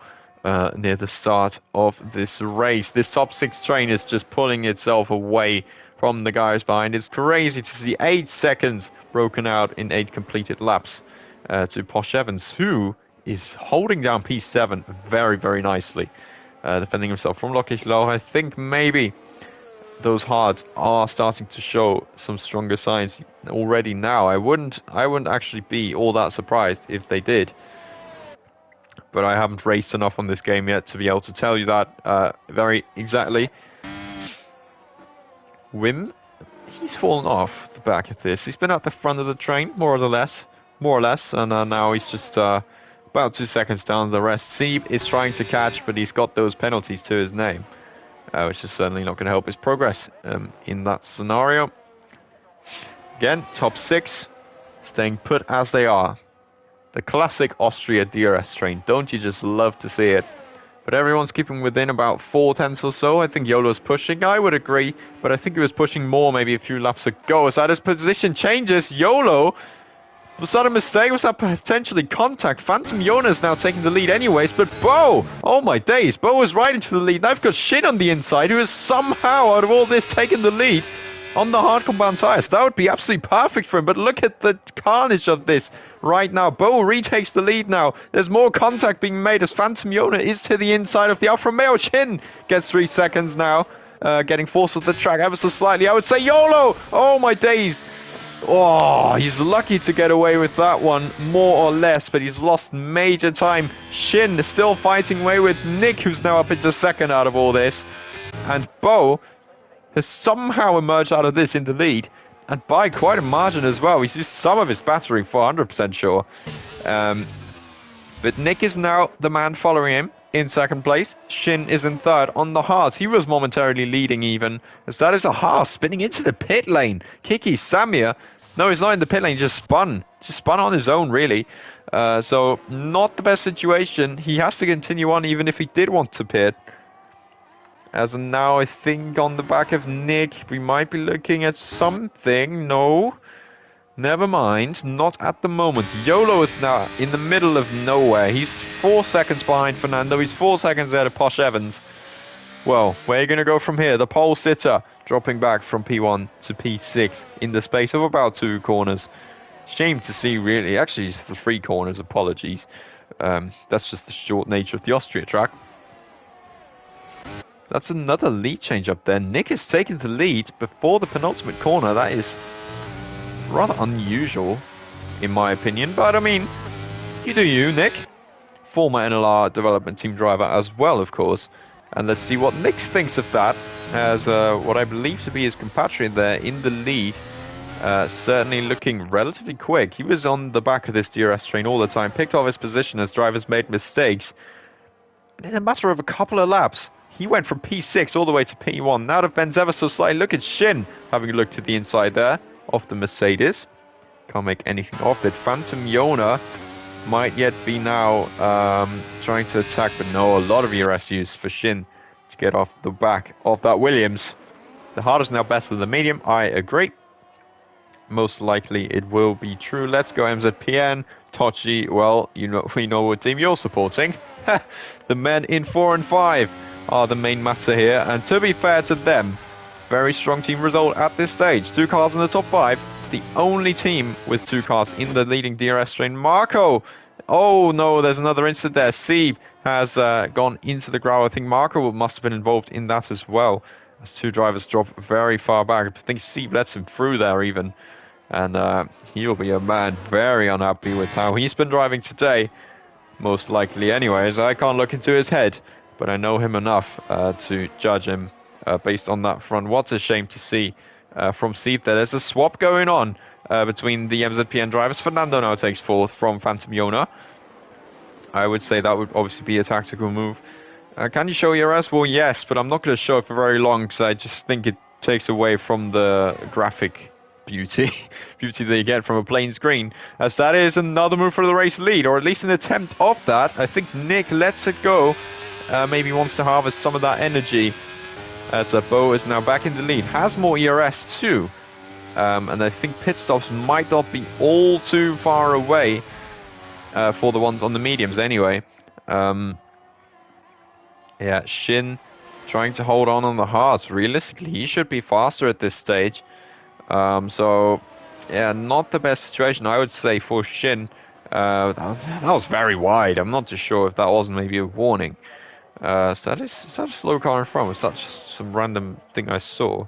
near the start of this race. This top 6 train is just pulling itself away from the guys behind. It's crazy to see 8 seconds broken out in 8 completed laps to Posh Evans, who is holding down P7 very, very nicely, defending himself from Lockish Low. I think maybe those hards are starting to show some stronger signs already now. I wouldn't actually be all that surprised if they did, but I haven't raced enough on this game yet to be able to tell you that very exactly. Wim, he's fallen off the back of this. He's been at the front of the train, more or less, and now he's just about 2 seconds down the rest. Sieb is trying to catch, but he's got those penalties to his name, which is certainly not going to help his progress in that scenario. Again, top 6, staying put as they are. The classic Austria DRS train. Don't you just love to see it? But everyone's keeping within about 4 tenths or so. I think YOLO's pushing. I would agree, but I think he was pushing more maybe a few laps ago. As that his position changes, YOLO... Was that a mistake? Was that potentially contact? Phantom Yona is now taking the lead anyways, but Bo! Oh my days, Bo is right into the lead. Now I've got Shin on the inside, who has somehow, out of all this, taken the lead on the hard compound tyres. That would be absolutely perfect for him, but look at the carnage of this right now. Bo retakes the lead now. There's more contact being made as Phantom Yona is to the inside of the Alfa Romeo. Shin gets 3 seconds now, getting forced off the track ever so slightly. I would say YOLO! Oh my days! Oh, he's lucky to get away with that one, more or less, but he's lost major time. Shin is still fighting away with Nick, who's now up into second out of all this. And Bo has somehow emerged out of this in the lead, and by quite a margin as well. He's used some of his battery, for 100% sure. But Nick is now the man following him in second place. Shin is in third on the hards. He was momentarily leading even, as that is a Haas spinning into the pit lane. Kiki Samir, no, he's not in the pit lane, just spun on his own really. So not the best situation. He has to continue on even if he did want to pit. As of now, I think on the back of Nick, we might be looking at something. No, never mind, not at the moment. YOLO is now in the middle of nowhere. He's 4 seconds behind Fernando. He's 4 seconds ahead of Posh Evans. Well, where are you going to go from here? The pole sitter dropping back from P1 to P6 in the space of about 2 corners. Shame to see, really. Actually, it's the 3 corners, apologies. That's just the short nature of the Austria track. That's another lead change up there. Nick is taking the lead before the penultimate corner. That is rather unusual, in my opinion. But, I mean, you do you, Nick. Former NLR development team driver as well, of course. And let's see what Nick thinks of that, as what I believe to be his compatriot there in the lead. Certainly looking relatively quick. He was on the back of this DRS train all the time, picked off his position as drivers made mistakes. And in a matter of a couple of laps, he went from P6 all the way to P1. Now to Ben's ever so slightly. Look at Shin having a look to the inside there of the Mercedes. Can't make anything of it. Phantom Yona might yet be now trying to attack, but no, a lot of ERS use for Shin to get off the back of that Williams. The hard is now better than the medium, I agree. Most likely it will be true. Let's go MZPN. Tochi, well, we know what team you're supporting. The men in 4 and 5 are the main matter here, and to be fair to them, very strong team result at this stage. 2 cars in the top 5. The only team with 2 cars in the leading DRS train. Marco! Oh no, there's another incident there. Sieb has gone into the gravel. I think Marco must have been involved in that as well, as 2 drivers drop very far back. I think Sieb lets him through there even. And he'll be a man very unhappy with how he's been driving today. Most likely anyways. I can't look into his head, but I know him enough to judge him based on that front. What a shame to see from Sieb that there's a swap going on between the MZPN drivers. Fernando now takes 4th from Phantom Yona. I would say that would obviously be a tactical move. Can you show ERS? Well, yes, but I'm not going to show it for very long because I just think it takes away from the graphic beauty that you get from a plain screen, as that is another move for the race lead, or at least an attempt of that. I think Nick lets it go, maybe wants to harvest some of that energy, as Bo is now back in the lead, has more ERS too, and I think pit stops might not be all too far away for the ones on the mediums anyway. Yeah, Shin trying to hold on the hards. Realistically, he should be faster at this stage. So, yeah, not the best situation, I would say, for Shin. That was very wide. I'm not too sure if that wasn't maybe a warning. So that is such a slow car in front. Was such some random thing I saw.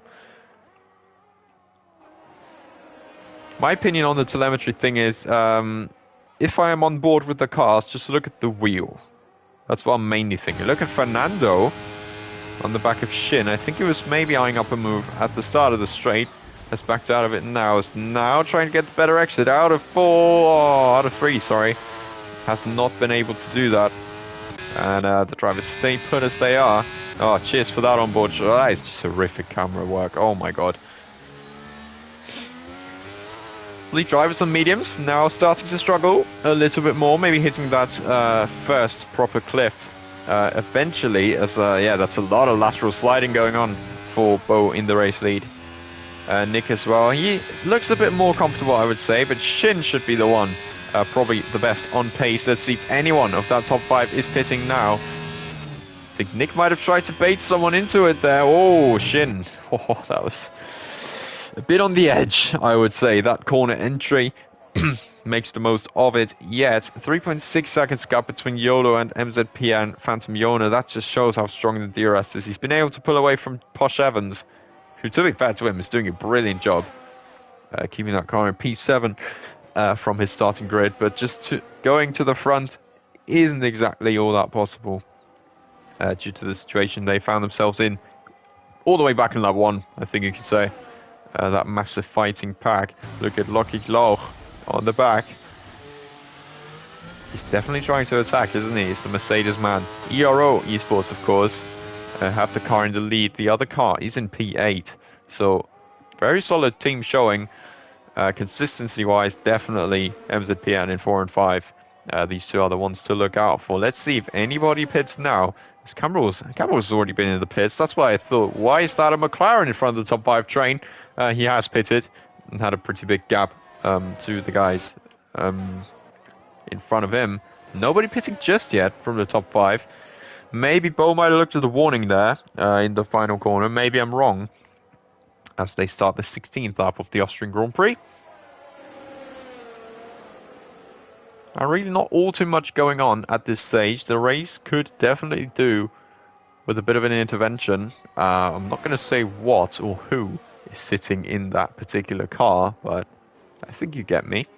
My opinion on the telemetry thing is, if I am on board with the cars, just look at the wheel. That's what I'm mainly thinking. Look at Fernando on the back of Shin. I think he was maybe eyeing up a move at the start of the straight. Has backed out of it now. Is now trying to get the better exit out of 3, sorry. Has not been able to do that. And the drivers stay put as they are. Oh, cheers for that on board. That is just horrific camera work. Oh my god. Lead drivers on mediums now starting to struggle a little bit more. Maybe hitting that first proper cliff eventually. As yeah, that's a lot of lateral sliding going on for Bo in the race lead. Nick as well. He looks a bit more comfortable, I would say, but Shin should be the one, probably the best on pace. Let's see if anyone of that top 5 is pitting now. I think Nick might have tried to bait someone into it there. Oh, Shin. Oh, that was a bit on the edge, I would say. That corner entry makes the most of it yet. 3.6 seconds gap between YOLO and MZP and Phantom Yona. That just shows how strong the DRS is. He's been able to pull away from Posh Evans, who, to be fair to him, is doing a brilliant job keeping that car in P7 from his starting grid, but just going to the front isn't exactly all that possible due to the situation they found themselves in all the way back in lap 1, I think you could say. That massive fighting pack. Look at Loki Lauch on the back. He's definitely trying to attack, isn't he? It's the Mercedes man. ORT Esports, of course, have the car in the lead. The other car is in P8. So, very solid team showing. Consistency-wise, definitely MZPN in 4 and 5. These 2 are the ones to look out for. Let's see if anybody pits now. Campbell's already been in the pits. That's why I thought, why is that a McLaren in front of the top 5 train? He has pitted and had a pretty big gap to the guys in front of him. Nobody pitting just yet from the top 5. Maybe Bo might have looked at the warning there in the final corner. Maybe I'm wrong. As they start the 16th lap of the Austrian Grand Prix. And really not all too much going on at this stage. The race could definitely do with a bit of an intervention. I'm not going to say what or who is sitting in that particular car, but I think you get me.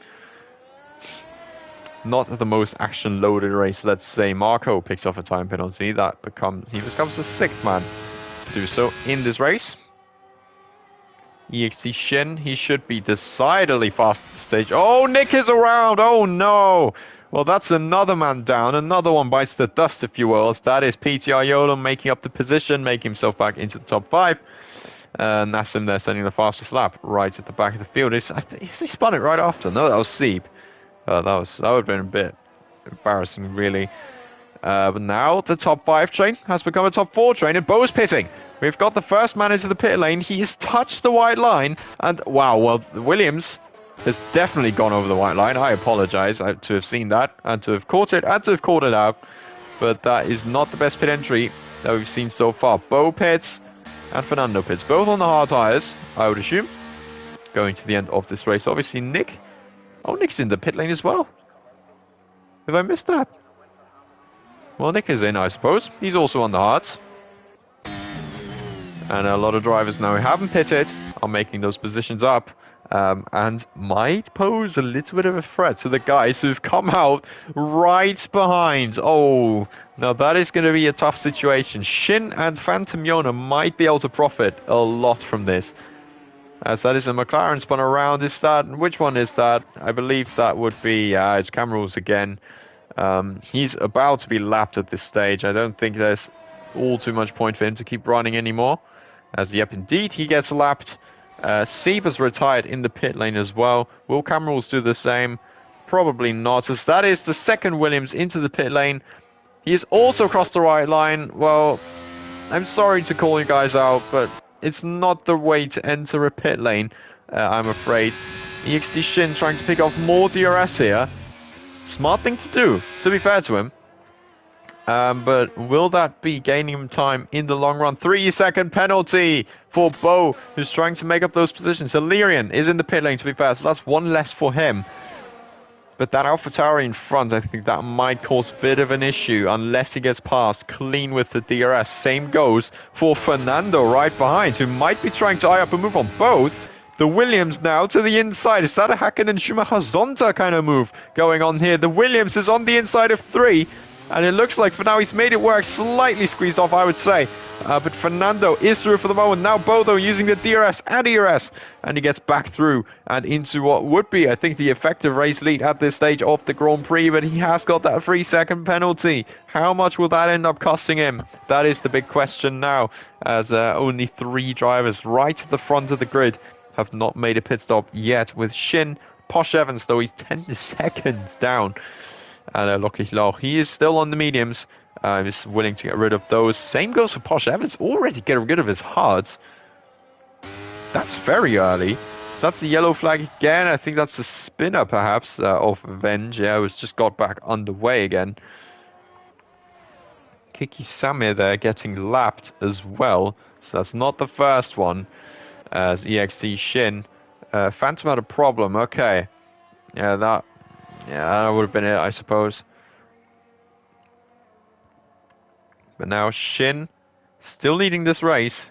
not the most action-loaded race, let's say. Marco picks off a time penalty. He becomes the 6th man to do so in this race. EXT Shin, he should be decidedly fast at the stage. Oh, Nick is around! Oh no! Well, that's another man down. Another one bites the dust, if you will. That is PTR Yola making up the position, making himself back into the top 5. Nassim there sending the fastest lap right at the back of the field. He spun it right after. No, that was Sieb. That would have been a bit embarrassing, really. But now the top 5 train has become a top 4 train, and Bo's pitting. We've got the first man into the pit lane. He has touched the white line, and wow, well, Williams has definitely gone over the white line. I apologize to have seen that, and to have caught it, and to have caught it out. But that is not the best pit entry that we've seen so far. Bo pits and Fernando pits, both on the hard tires, I would assume, going to the end of this race. Obviously, Nick. Oh, Nick's in the pit lane as well. Have I missed that? Well, Nick is in, I suppose. He's also on the hards. And a lot of drivers now who haven't pitted are making those positions up. And might pose a little bit of a threat to the guys who've come out right behind. Oh, now that is going to be a tough situation. Shin and Phantom Yona might be able to profit a lot from this. As that is a McLaren spun around. Is that? Which one is that? I believe that would be it's Cam Rules again. He's about to be lapped at this stage. I don't think there's all too much point for him to keep running anymore. As yep, indeed, he gets lapped. Sieb has retired in the pit lane as well. Will Cam Rules do the same? Probably not, as that is the second Williams into the pit lane. He has also crossed the right line. Well, I'm sorry to call you guys out, but it's not the way to enter a pit lane, I'm afraid. EXT Shin trying to pick off more DRS here. Smart thing to do, to be fair to him. But will that be gaining him time in the long run? 3-second penalty for Bo, who's trying to make up those positions. Illyrian is in the pit lane, to be fair, so that's one less for him. But that AlphaTauri in front, I think that might cause a bit of an issue unless he gets past clean with the DRS. Same goes for Fernando right behind, who might be trying to eye up a move on both. The Williams now to the inside. Is that a Hakkinen Schumacher Zonta kind of move going on here? The Williams is on the inside of 3. And it looks like for now he's made it work. Slightly squeezed off, I would say. But Fernando is through for the moment. Now Bodo using the DRS and ERS. And he gets back through and into what would be, I think, the effective race lead at this stage of the Grand Prix. But he has got that 3-second penalty. How much will that end up costing him? That is the big question now. As only 3 drivers right at the front of the grid have not made a pit stop yet. With Shin, Posh Evans, though, he's 10 seconds down. And Locklich Loch, he is still on the mediums. He's willing to get rid of those. Same goes for Posh Evans. Already getting rid of his hards. That's very early. So that's the yellow flag again. I think that's the spinner, perhaps, of Venge. Yeah, who's just got back underway again. Kiki Samir there getting lapped as well. So that's not the first one. As EXT Shin. Phantom had a problem. Okay. Yeah, that would have been it, I suppose. But now Shin, still leading this race.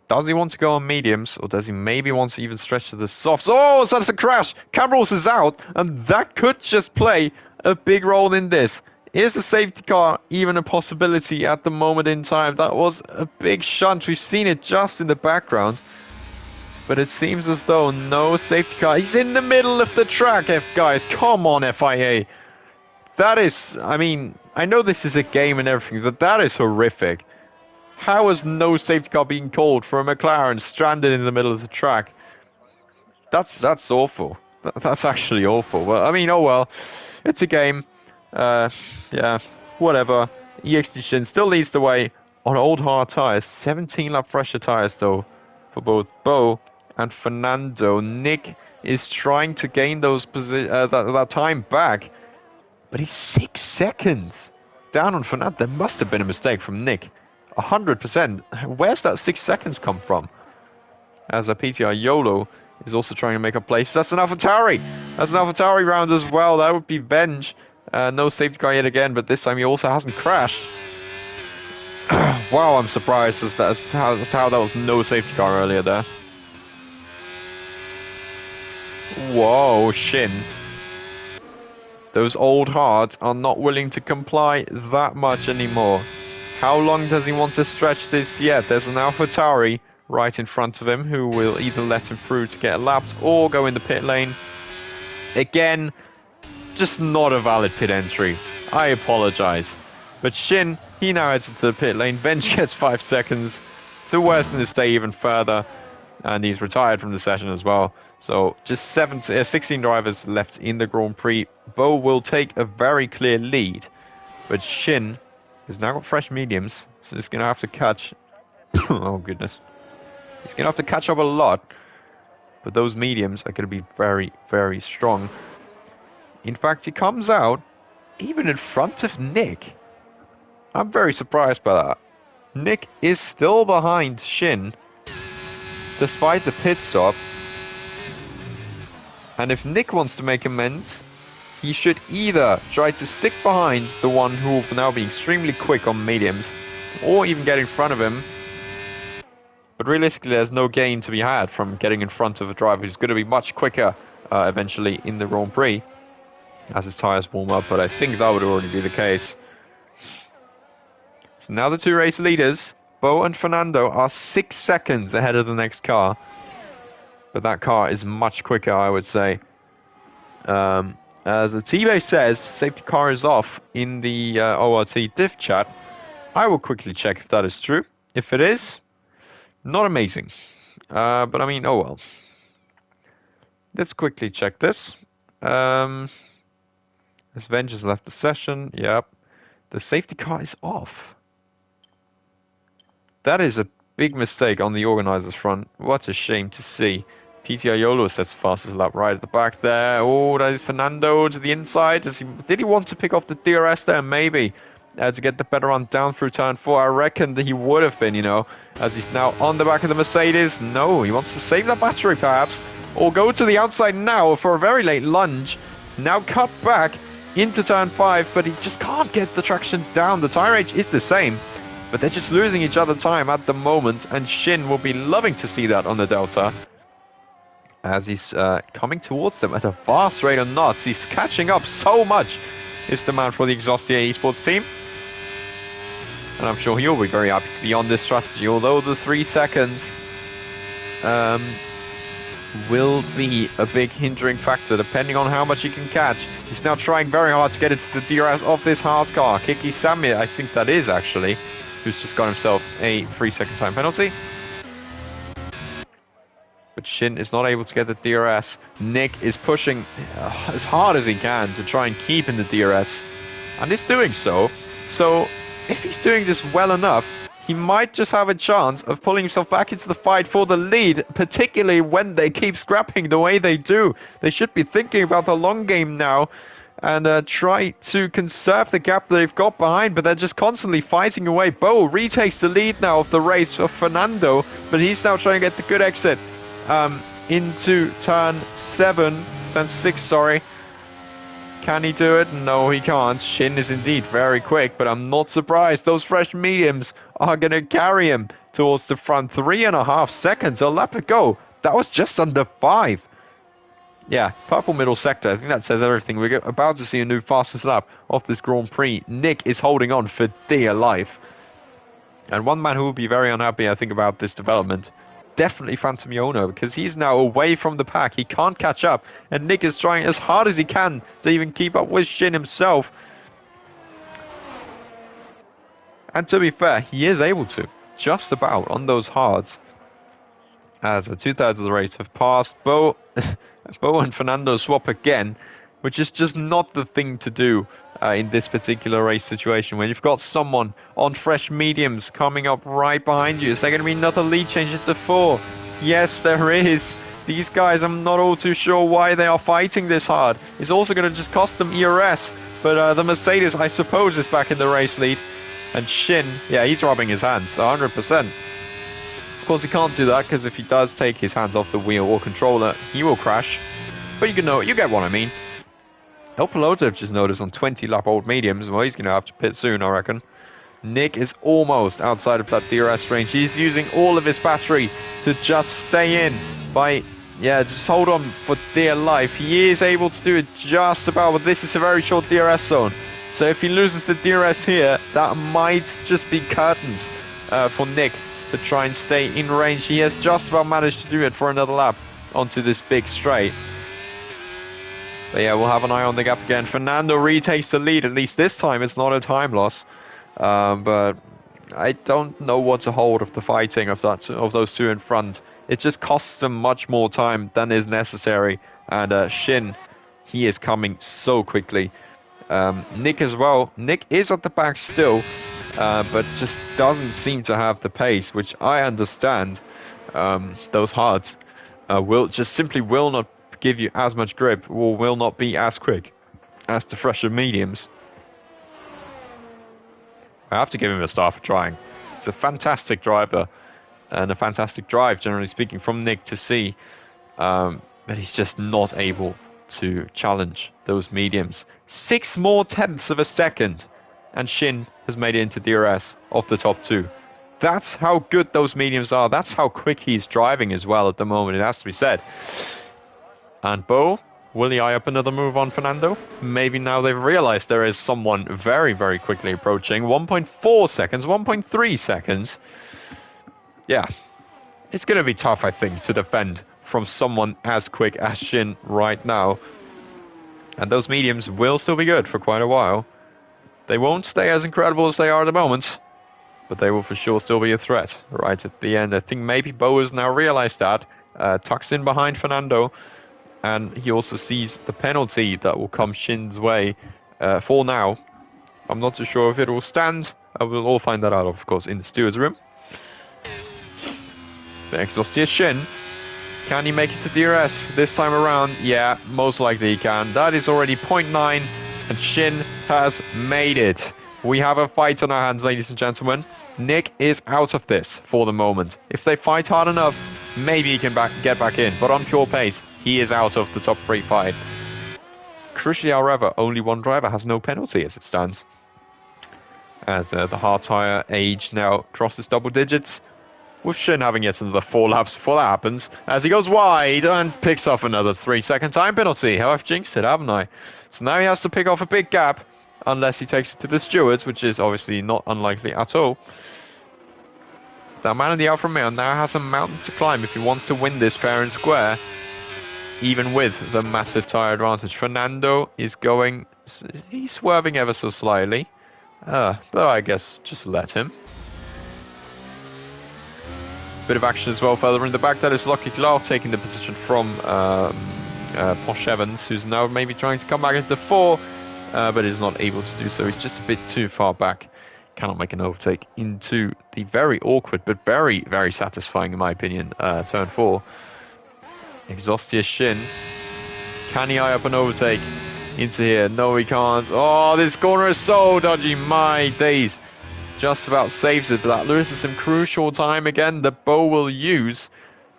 Does he want to go on mediums, or does he maybe want to even stretch to the softs? Oh, so that's a crash! Cam Rules is out, and that could just play a big role in this. Is the safety car even a possibility at the moment in time? That was a big shunt. We've seen it just in the background. But it seems as though no safety car. He's in the middle of the track, guys. Come on, FIA. That is, I mean, I know this is a game and everything, but that is horrific. How is no safety car being called for a McLaren stranded in the middle of the track? That's awful. That's actually awful. Well, I mean, oh well. It's a game. Yeah, whatever. EXT Shin still leads the way on old hard tyres. 17 lap fresher tyres, though, for both Bo and Fernando. Nick is trying to gain those that time back, but he's 6 seconds down on Fernando. There must have been a mistake from Nick. 100%. Where's that 6 seconds come from? As a PTR YOLO is also trying to make a place. That's an AlphaTauri. That's an AlphaTauri round as well. That would be Venge. No safety car yet again, but this time he also hasn't crashed. Wow, I'm surprised as to how that was no safety car earlier there. Whoa, Shin. Those old hearts are not willing to comply that much anymore. How long does he want to stretch this yet? There's an AlphaTauri right in front of him who will either let him through to get lapped or go in the pit lane. Again, just not a valid pit entry. I apologize. But Shin, he now heads into the pit lane. Bench gets 5 seconds to worsen his stay even further. And he's retired from the session as well. So just 16 drivers left in the Grand Prix. Bo will take a very clear lead. But Shin has now got fresh mediums. So he's going to have to catch... oh, goodness. He's going to have to catch up a lot. But those mediums are going to be very, very strong. In fact, he comes out even in front of Nick. I'm very surprised by that. Nick is still behind Shin, despite the pit stop. And if Nick wants to make amends, he should either try to stick behind the one who will now be extremely quick on mediums, or even get in front of him. But realistically, there's no gain to be had from getting in front of a driver who's going to be much quicker eventually in the Grand Prix as his tyres warm up, but I think that would already be the case. So now the two race leaders, Bo and Fernando, are 6 seconds ahead of the next car. But that car is much quicker, I would say. As the T-Base says, safety car is off in the ORT diff chat. I will quickly check if that is true. If it is, not amazing. But I mean, oh well. Let's quickly check this. As Vengeance left the session, yep. The safety car is off. That is a big mistake on the organizers' front. What a shame to see. PTI YOLO sets the fastest lap right at the back there. Oh, that is Fernando to the inside. Did he want to pick off the DRS there? Maybe. To get the better run down through turn 4. I reckon that he would have been, you know, as he's now on the back of the Mercedes. No, he wants to save that battery perhaps. Or go to the outside now for a very late lunge. Now cut back into turn 5, but he just can't get the traction down. The tire age is the same, but they're just losing each other time at the moment, and Shin will be loving to see that on the Delta. As he's coming towards them at a fast rate of knots. He's catching up so much, is the man for the Austrian Esports team. And I'm sure he'll be very happy to be on this strategy, although the 3 seconds will be a big hindering factor depending on how much he can catch. He's now trying very hard to get into the DRS of this Haas car. Kiki Samir, I think that is actually, who's just got himself a 3-second time penalty. But Shin is not able to get the DRS. Nick is pushing as hard as he can to try and keep in the DRS, and is doing so. So if he's doing this well enough, he might just have a chance of pulling himself back into the fight for the lead, particularly when they keep scrapping the way they do. They should be thinking about the long game now and try to conserve the gap that they've got behind, but they're just constantly fighting away. Bo retakes the lead now of the race of Fernando, but he's now trying to get the good exit into turn 6, sorry. Can he do it? No, he can't. Shin is indeed very quick, but I'm not surprised. Those fresh mediums are going to carry him towards the front. 3.5 seconds, a lap to go. That was just under 5. Yeah, purple middle sector. I think that says everything. We're about to see a new fastest lap of this Grand Prix. Nick is holding on for dear life. And one man who will be very unhappy, I think, about this development, definitely Phantom Yono, because he's now away from the pack. He can't catch up, and Nick is trying as hard as he can to even keep up with Shin himself. And to be fair, he is able to, just about, on those hards. As the 2/3 of the race have passed, Bo and Fernando swap again, which is just not the thing to do in this particular race situation. When you've got someone on fresh mediums coming up right behind you, is there going to be another lead change into 4? Yes, there is. These guys, I'm not all too sure why they are fighting this hard. It's also going to just cost them ERS, but the Mercedes, I suppose, is back in the race lead. And Shin, yeah, he's rubbing his hands, 100%. Of course, he can't do that, because if he does take his hands off the wheel or controller, he will crash. But you get what I mean. El Piloto have just noticed on 20-lap-old mediums. Well, he's going to have to pit soon, I reckon. Nick is almost outside of that DRS range. He's using all of his battery to just stay in by Yeah, just hold on for dear life. He is able to do it just about, but this is a very short DRS zone. So if he loses the DRS here, that might just be curtains for Nick to try and stay in range. He has just about managed to do it for another lap onto this big straight. But yeah, we'll have an eye on the gap again. Fernando retakes the lead. At least this time it's not a time loss. But I don't know what to hold of the fighting of those two in front. It just costs them much more time than is necessary. And Shin, he is coming so quickly. Nick as well. Nick is at the back still, but just doesn't seem to have the pace, which I understand. Those hards will not give you as much grip, or will not be as quick as the fresher mediums. I have to give him a star for trying. It's a fantastic driver and a fantastic drive, generally speaking, from Nick to see. But he's just not able to challenge those mediums. 6 more tenths of a second, and Shin has made it into DRS of the top 2. That's how good those mediums are. That's how quick he's driving as well at the moment, it has to be said. And Bo, will he eye up another move on Fernando? Maybe now they've realized there is someone very, very quickly approaching. 1.4 seconds, 1.3 seconds. Yeah, it's going to be tough, I think, to defend from someone as quick as Shin right now. And those mediums will still be good for quite a while. They won't stay as incredible as they are at the moment, but they will for sure still be a threat right at the end. I think maybe Bo has now realized that. Tucks in behind Fernando, and he also sees the penalty that will come Shin's way for now. I'm not too sure if it will stand. I will all find that out, of course, in the steward's room. The exhausted Shin. Can he make it to DRS this time around? Yeah, most likely he can. That is already 0.9, and Shin has made it. We have a fight on our hands, ladies and gentlemen. Nick is out of this for the moment. If they fight hard enough, maybe he can get back in. But on pure pace, he is out of the top 3 fight. Crucially, however, only one driver has no penalty as it stands. As the hard tyre age now crosses double digits, with Shin having yet another 4 laps before that happens, as he goes wide and picks off another 3-second time penalty. How I've jinxed it, haven't I? So now he has to pick off a big gap, unless he takes it to the stewards, which is obviously not unlikely at all. That man in the Alfa Romeo now has a mountain to climb if he wants to win this fair and square, even with the massive tyre advantage. Fernando is going... he's swerving ever so slightly, but I guess just let him. Bit of action as well further in the back. That is Lucky Clark taking the position from Posh Evans, who's now maybe trying to come back into 4, but is not able to do so. He's just a bit too far back. Cannot make an overtake into the very awkward but very, very satisfying, in my opinion, turn 4. Exhaustia Shin. Can he eye up an overtake into here? No, he can't. Oh, this corner is so dodgy. My days. Just about saves it, but that loses some crucial time again that Bo will use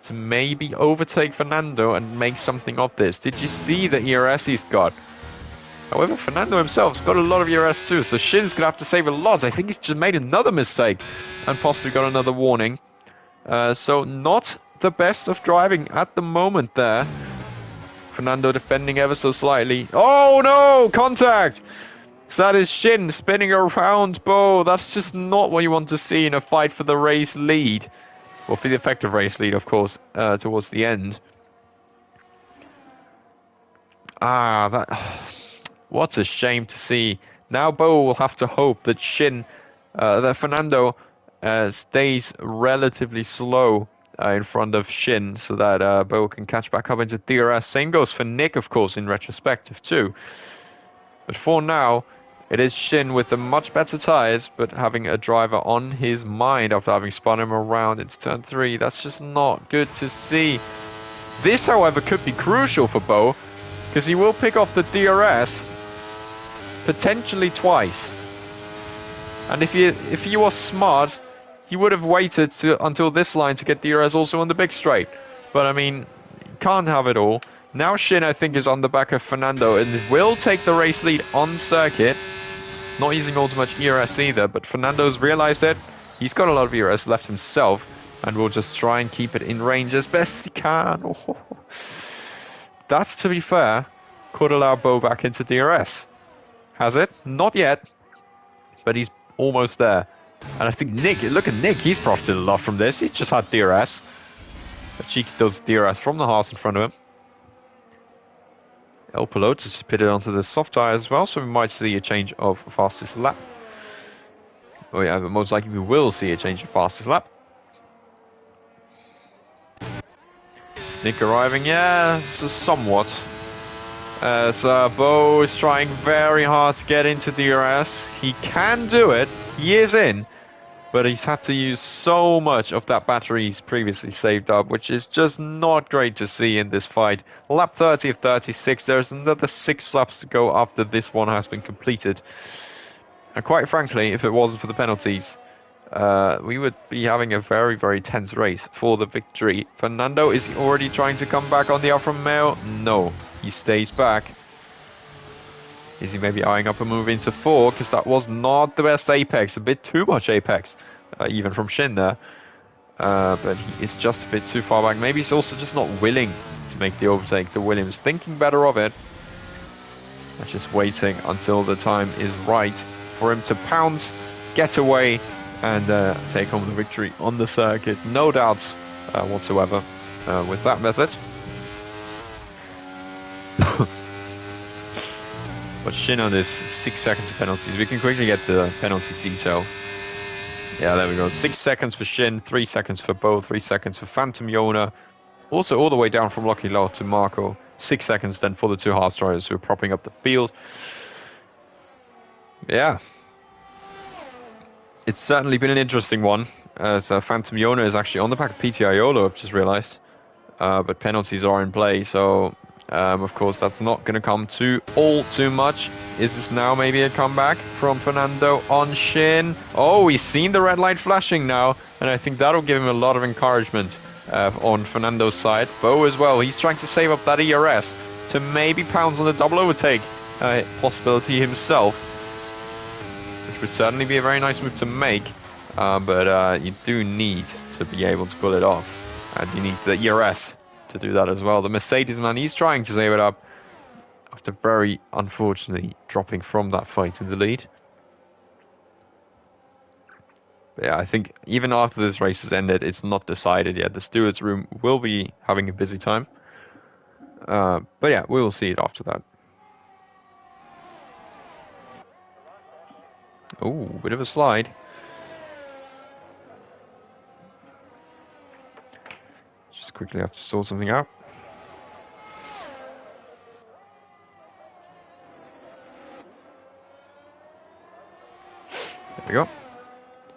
to maybe overtake Fernando and make something of this. Did you see the ERS he's got? However, Fernando himself's got a lot of ERS too, so Shin's going to have to save a lot. I think he's just made another mistake and possibly got another warning. So not the best of driving at the moment there. Fernando defending ever so slightly. Oh no! Contact! So that is Shin spinning around Bo. That's just not what you want to see in a fight for the race lead. Well, for the effective race lead, of course, towards the end. What a shame to see. Now Bo will have to hope that that Fernando stays relatively slow in front of Shin, so that Bo can catch back up into DRS. Same goes for Nick, of course, in retrospective too. But for now, it is Shin with the much better tyres, but having a driver on his mind after having spun him around into turn 3. That's just not good to see. This, however, could be crucial for Bo, because he will pick off the DRS potentially twice. And if he was smart, he would have waited until this line to get DRS also on the big straight. But I mean, can't have it all. Now Shin, I think, is on the back of Fernando and will take the race lead on circuit. Not using all too much ERS either, but Fernando's realised it. He's got a lot of ERS left himself and will just try and keep it in range as best he can. Oh, That's, to be fair, could allow Bo back into DRS. Has it? Not yet, but he's almost there. And I think Nick, look at Nick, he's profited a lot from this. He's just had DRS. But Cheeky does DRS from the Haas in front of him. El Pilote has pitted onto the soft tyres as well, so we might see a change of fastest lap. Oh yeah, but most likely we will see a change of fastest lap. Nick arriving, yeah, somewhat. As Bo is trying very hard to get into DRS. He can do it, he is in, but he's had to use so much of that battery he's previously saved up, which is just not great to see in this fight. Lap 30 of 36, there's another 6 laps to go after this one has been completed. And quite frankly, if it wasn't for the penalties, we would be having a very, very tense race for the victory. Fernando, is he already trying to come back on the Alfa Romeo? No, he stays back. Is he maybe eyeing up a move into 4? Because that was not the best apex, a bit too much apex, even from Shin there. But he is just a bit too far back. Maybe he's also just not willing to make the overtake. The Williams thinking better of it. Just waiting until the time is right for him to pounce, get away, and take home the victory on the circuit. No doubts whatsoever with that method. But Shin on this 6 seconds of penalties. We can quickly get the penalty detail. Yeah, there we go. 6 seconds for Shin, 3 seconds for Bo, 3 seconds for Phantom Yona. Also all the way down from Lucky Law to Marco. 6 seconds then for the 2 Haas drivers who are propping up the field. Yeah. It's certainly been an interesting one, as Phantom Yona is actually on the back of PT Iolo, I've just realised. But penalties are in play, so of course that's not going to come to all too much. Is this now maybe a comeback from Fernando on Shin? Oh, he's seen the red light flashing now, and I think that'll give him a lot of encouragement on Fernando's side. Bo as well, he's trying to save up that ERS to maybe pounce on the double overtake possibility himself, which would certainly be a very nice move to make, but you do need to be able to pull it off, and you need the ERS to do that as well. The Mercedes man, he's trying to save it up after very unfortunately dropping from that fight in the lead. But yeah, I think even after this race has ended, it's not decided yet. The stewards room will be having a busy time, but yeah, we will see it after that. Oh, bit of a slide. Just quickly have to sort something out. There we go.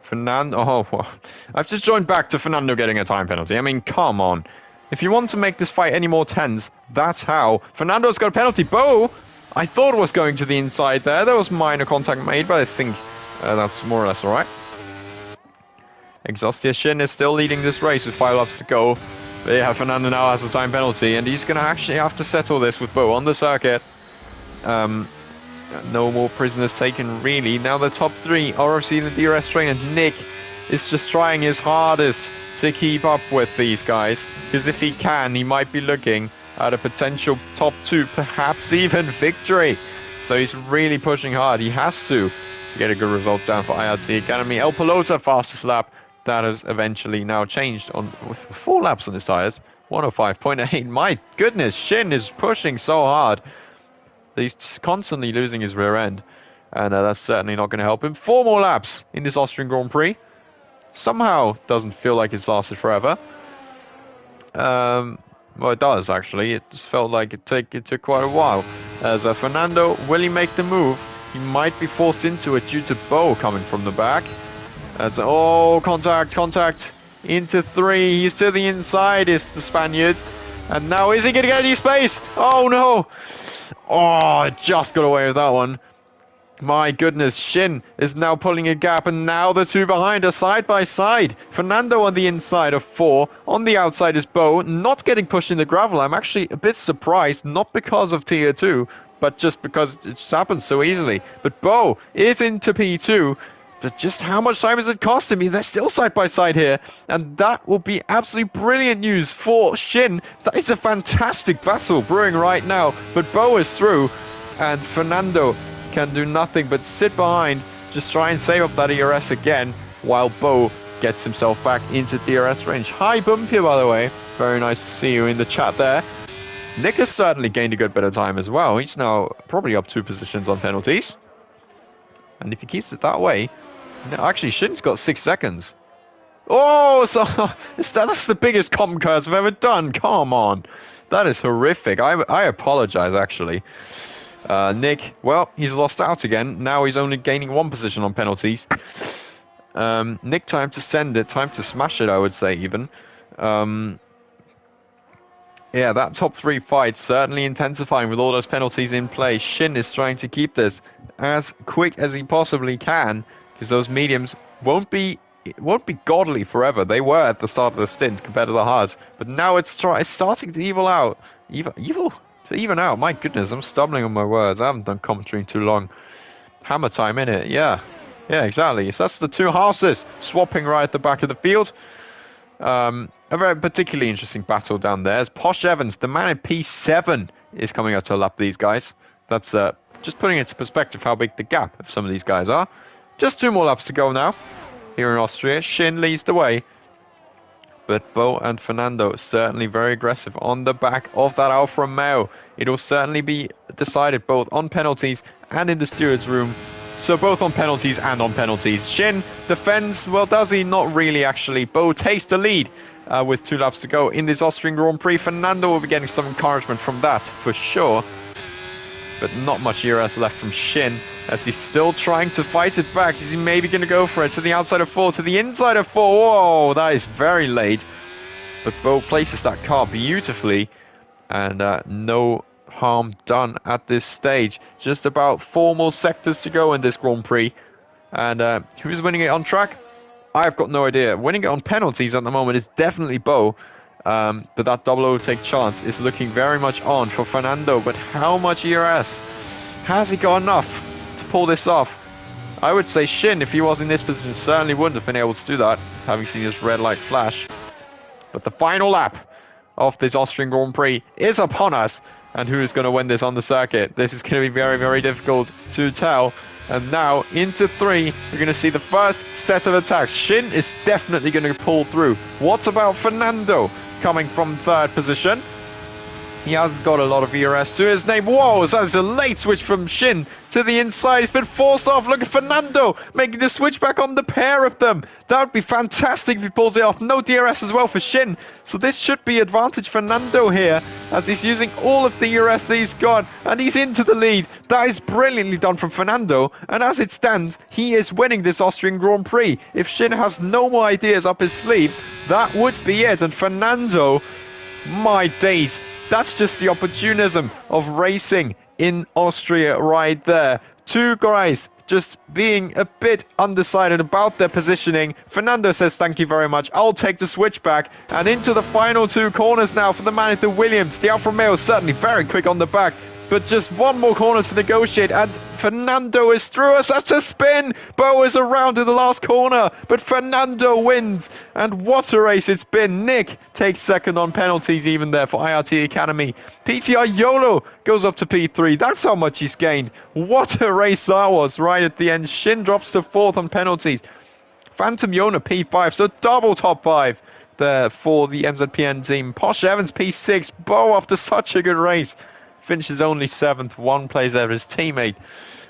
Fernando. Oh, well, I've just joined back to Fernando getting a time penalty. I mean, come on. If you want to make this fight any more tense, that's how. Fernando's got a penalty. Bo, I thought was going to the inside there. There was minor contact made, but I think that's more or less alright. Exhaustia Shin is still leading this race with 5 laps to go. But yeah, Fernando now has a time penalty, and he's going to actually have to settle this with Bo on the circuit. No more prisoners taken, really. Now the top 3, RFC and the DRS train, and Nick is just trying his hardest to keep up with these guys. Because if he can, he might be looking at a potential top 2, perhaps even victory. So he's really pushing hard. He has to get a good result down for IRT Academy. El Pilote fastest lap. That has eventually now changed on with 4 laps on his tyres. 105.8. My goodness, Shin is pushing so hard. He's just constantly losing his rear end. And that's certainly not going to help him. 4 more laps in this Austrian Grand Prix. Somehow doesn't feel like it's lasted forever. Well, it does, actually. It just felt like it took quite a while. As Fernando, will he make the move? He might be forced into it due to Bo coming from the back. As contact into 3. He's to the inside, is the Spaniard. And now is he going to get any space? Oh no! Oh, just got away with that one. My goodness, Shin is now pulling a gap, and now the 2 behind are side by side. Fernando on the inside of 4. On the outside is Bo, not getting pushed in the gravel. I'm actually a bit surprised, not because of Tier 2, but just because it just happens so easily. But Bo is into P2. But just how much time is it costing me? They're still side by side here. And that will be absolutely brilliant news for Shin. That is a fantastic battle brewing right now. But Bo is through. And Fernando can do nothing but sit behind. Just try and save up that ERS again. While Bo gets himself back into DRS range. Hi Bump here, by the way. Very nice to see you in the chat there. Nick has certainly gained a good bit of time as well. He's now probably up 2 positions on penalties. And if he keeps it that way... No, actually, Shin's got 6 seconds. Oh, so that's the biggest comp curse I've ever done. Come on. That is horrific. I apologize, actually. Nick, well, he's lost out again. Now he's only gaining 1 position on penalties. Nick, time to send it. Time to smash it, I would say, even. Yeah, that top 3 fight certainly intensifying with all those penalties in play. Shin is trying to keep this as quick as he possibly can. Because those mediums won't be godly forever. They were at the start of the stint compared to the hards, but now it's starting to even out. My goodness, I'm stumbling on my words. I haven't done commentary in too long. Hammer time in it, yeah, exactly. So that's the 2 horses swapping right at the back of the field. A very particularly interesting battle down there. As Posh Evans, the man in P7, is coming out to lap these guys. That's just putting into perspective how big the gap of some of these guys are. Just 2 more laps to go now, here in Austria. Shin leads the way. But Bo and Fernando certainly very aggressive on the back of that Alfa Romeo. It will certainly be decided both on penalties and in the steward's room. So both on penalties and on penalties. Shin defends, well, does he? Not really, actually. Bo takes the lead with 2 laps to go in this Austrian Grand Prix. Fernando will be getting some encouragement from that, for sure. But not much ERS left from Shin, as he's still trying to fight it back. Is he maybe going to go for it? To the outside of 4, to the inside of 4. Whoa, that is very late. But Bo places that car beautifully. And no harm done at this stage. Just about 4 more sectors to go in this Grand Prix. And who's winning it on track? I've got no idea. Winning it on penalties at the moment is definitely Bo. But that double overtake chance is looking very much on for Fernando. But how much ERS? Has he got enough to pull this off? I would say Shin, if he was in this position, certainly wouldn't have been able to do that, having seen this red light flash. But the final lap of this Austrian Grand Prix is upon us. And who is going to win this on the circuit? This is going to be very, very difficult to tell. And now, into 3, we're going to see the first set of attacks. Shin is definitely going to pull through. What about Fernando? Coming from 3rd position. He has got a lot of ERS to his name. Whoa, that is a late switch from Shin to the inside. He's been forced off. Look at Fernando making the switch back on the pair of them. That would be fantastic if he pulls it off. No DRS as well for Shin. So this should be advantage Fernando here, as he's using all of the ERS that he's got. And he's into the lead. That is brilliantly done from Fernando. And as it stands, he is winning this Austrian Grand Prix. If Shin has no more ideas up his sleeve, that would be it. And Fernando, my days, that's just the opportunism of racing in Austria right there. 2 guys just being a bit undecided about their positioning. Fernando says, thank you very much. I'll take the switch back. And into the final 2 corners now for the man at the Williams. The Alfa Romeo is certainly very quick on the back. But just 1 more corner to negotiate. And Fernando is through us. That's a spin. Bo is around in the last corner. But Fernando wins. And what a race it's been. Nick takes 2nd on penalties even there for IRT Academy. PTR YOLO goes up to P3. That's how much he's gained. What a race that was right at the end. Shin drops to 4th on penalties. Phantom Yona P5. So double top 5 there for the MZPN team. Posh Evans P6. Bo after such a good race finishes only 7th, 1 place over his teammate,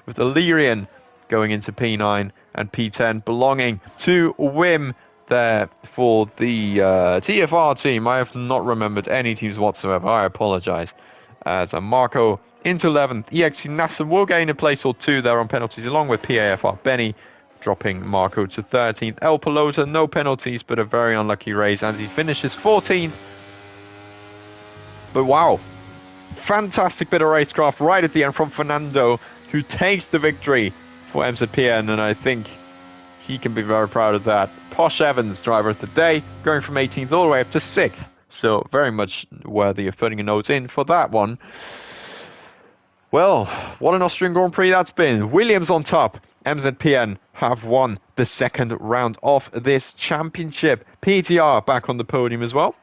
with Illyrian going into P9 and P10 belonging to Wim there for the TFR team. I have not remembered any teams whatsoever. I apologize. As Marco into 11th. EXC Nassim will gain a place or 2 there on penalties, along with PAFR Benny dropping Marco to 13th. El Pelota, no penalties, but a very unlucky race, and he finishes 14th. But wow. Fantastic bit of racecraft right at the end from Fernando, who takes the victory for MZPN, and I think he can be very proud of that. Posh Evans, driver of the day, going from 18th all the way up to 6th. So very much worthy of putting a note in for that one. Well, what an Austrian Grand Prix that's been. Williams on top. MZPN have won the second round of this championship. PTR back on the podium as well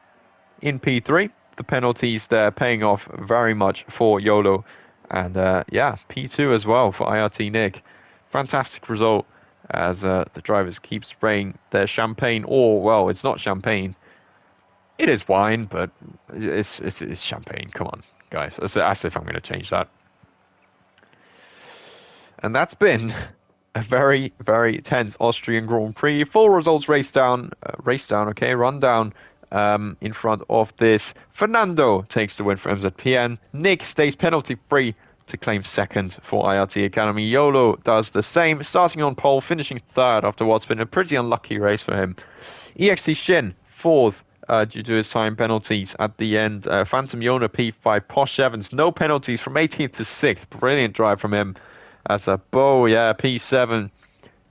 in P3. The penalties there paying off very much for YOLO. And yeah, P2 as well for IRT Nick. Fantastic result as the drivers keep spraying their champagne. Or, well, it's not champagne. It is wine, but it's champagne. Come on, guys. As if I'm going to change that. And that's been a very, very tense Austrian Grand Prix. Full results rundown in front of this. Fernando takes the win for MZPN. Nick stays penalty free to claim second for IRT Academy. YOLO does the same, starting on pole, finishing third after what's been a pretty unlucky race for him. EXT Shin, fourth. Due to his time penalties at the end. Phantom Yona P5, Posh Evans, no penalties from 18th to 6th. Brilliant drive from him. As a Bo, yeah, P7,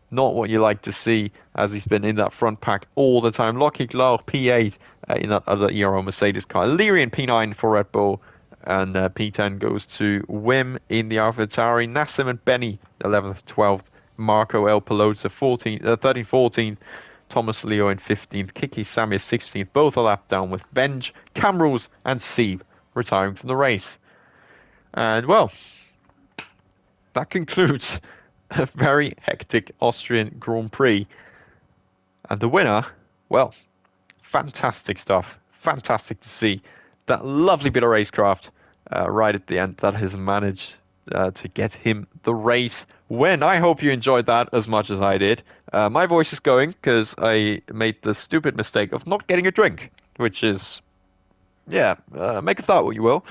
not what you like to see as he's been in that front pack all the time. Lockie Glauch, P8 in that other ERO Mercedes car. Lyrian, P9 for Red Bull. And P10 goes to Wim in the AlphaTauri. Nassim and Benny, 11th, 12th. Marco El Pelota, 13th, 14th. Thomas Leo in 15th, Kiki Samir 16th, both a lap down with Benj, Camrose and Sieb retiring from the race. And well, that concludes a very hectic Austrian Grand Prix. And the winner, well, fantastic stuff. Fantastic to see that lovely bit of racecraft right at the end that has managed to get him the race win. I hope you enjoyed that as much as I did. My voice is going because I made the stupid mistake of not getting a drink, which is, yeah, make of that what you will.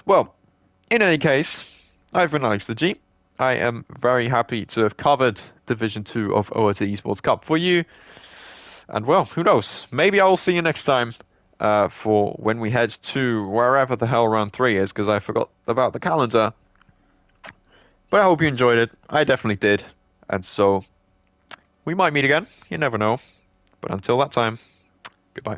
Well, in any case, I've been Alex the G. I am very happy to have covered Division 2 of ORT Esports Cup for you. And well, who knows? Maybe I will see you next time for when we head to wherever the hell round 3 is, because I forgot about the calendar. But I hope you enjoyed it. I definitely did. And so we might meet again. You never know. But until that time, goodbye.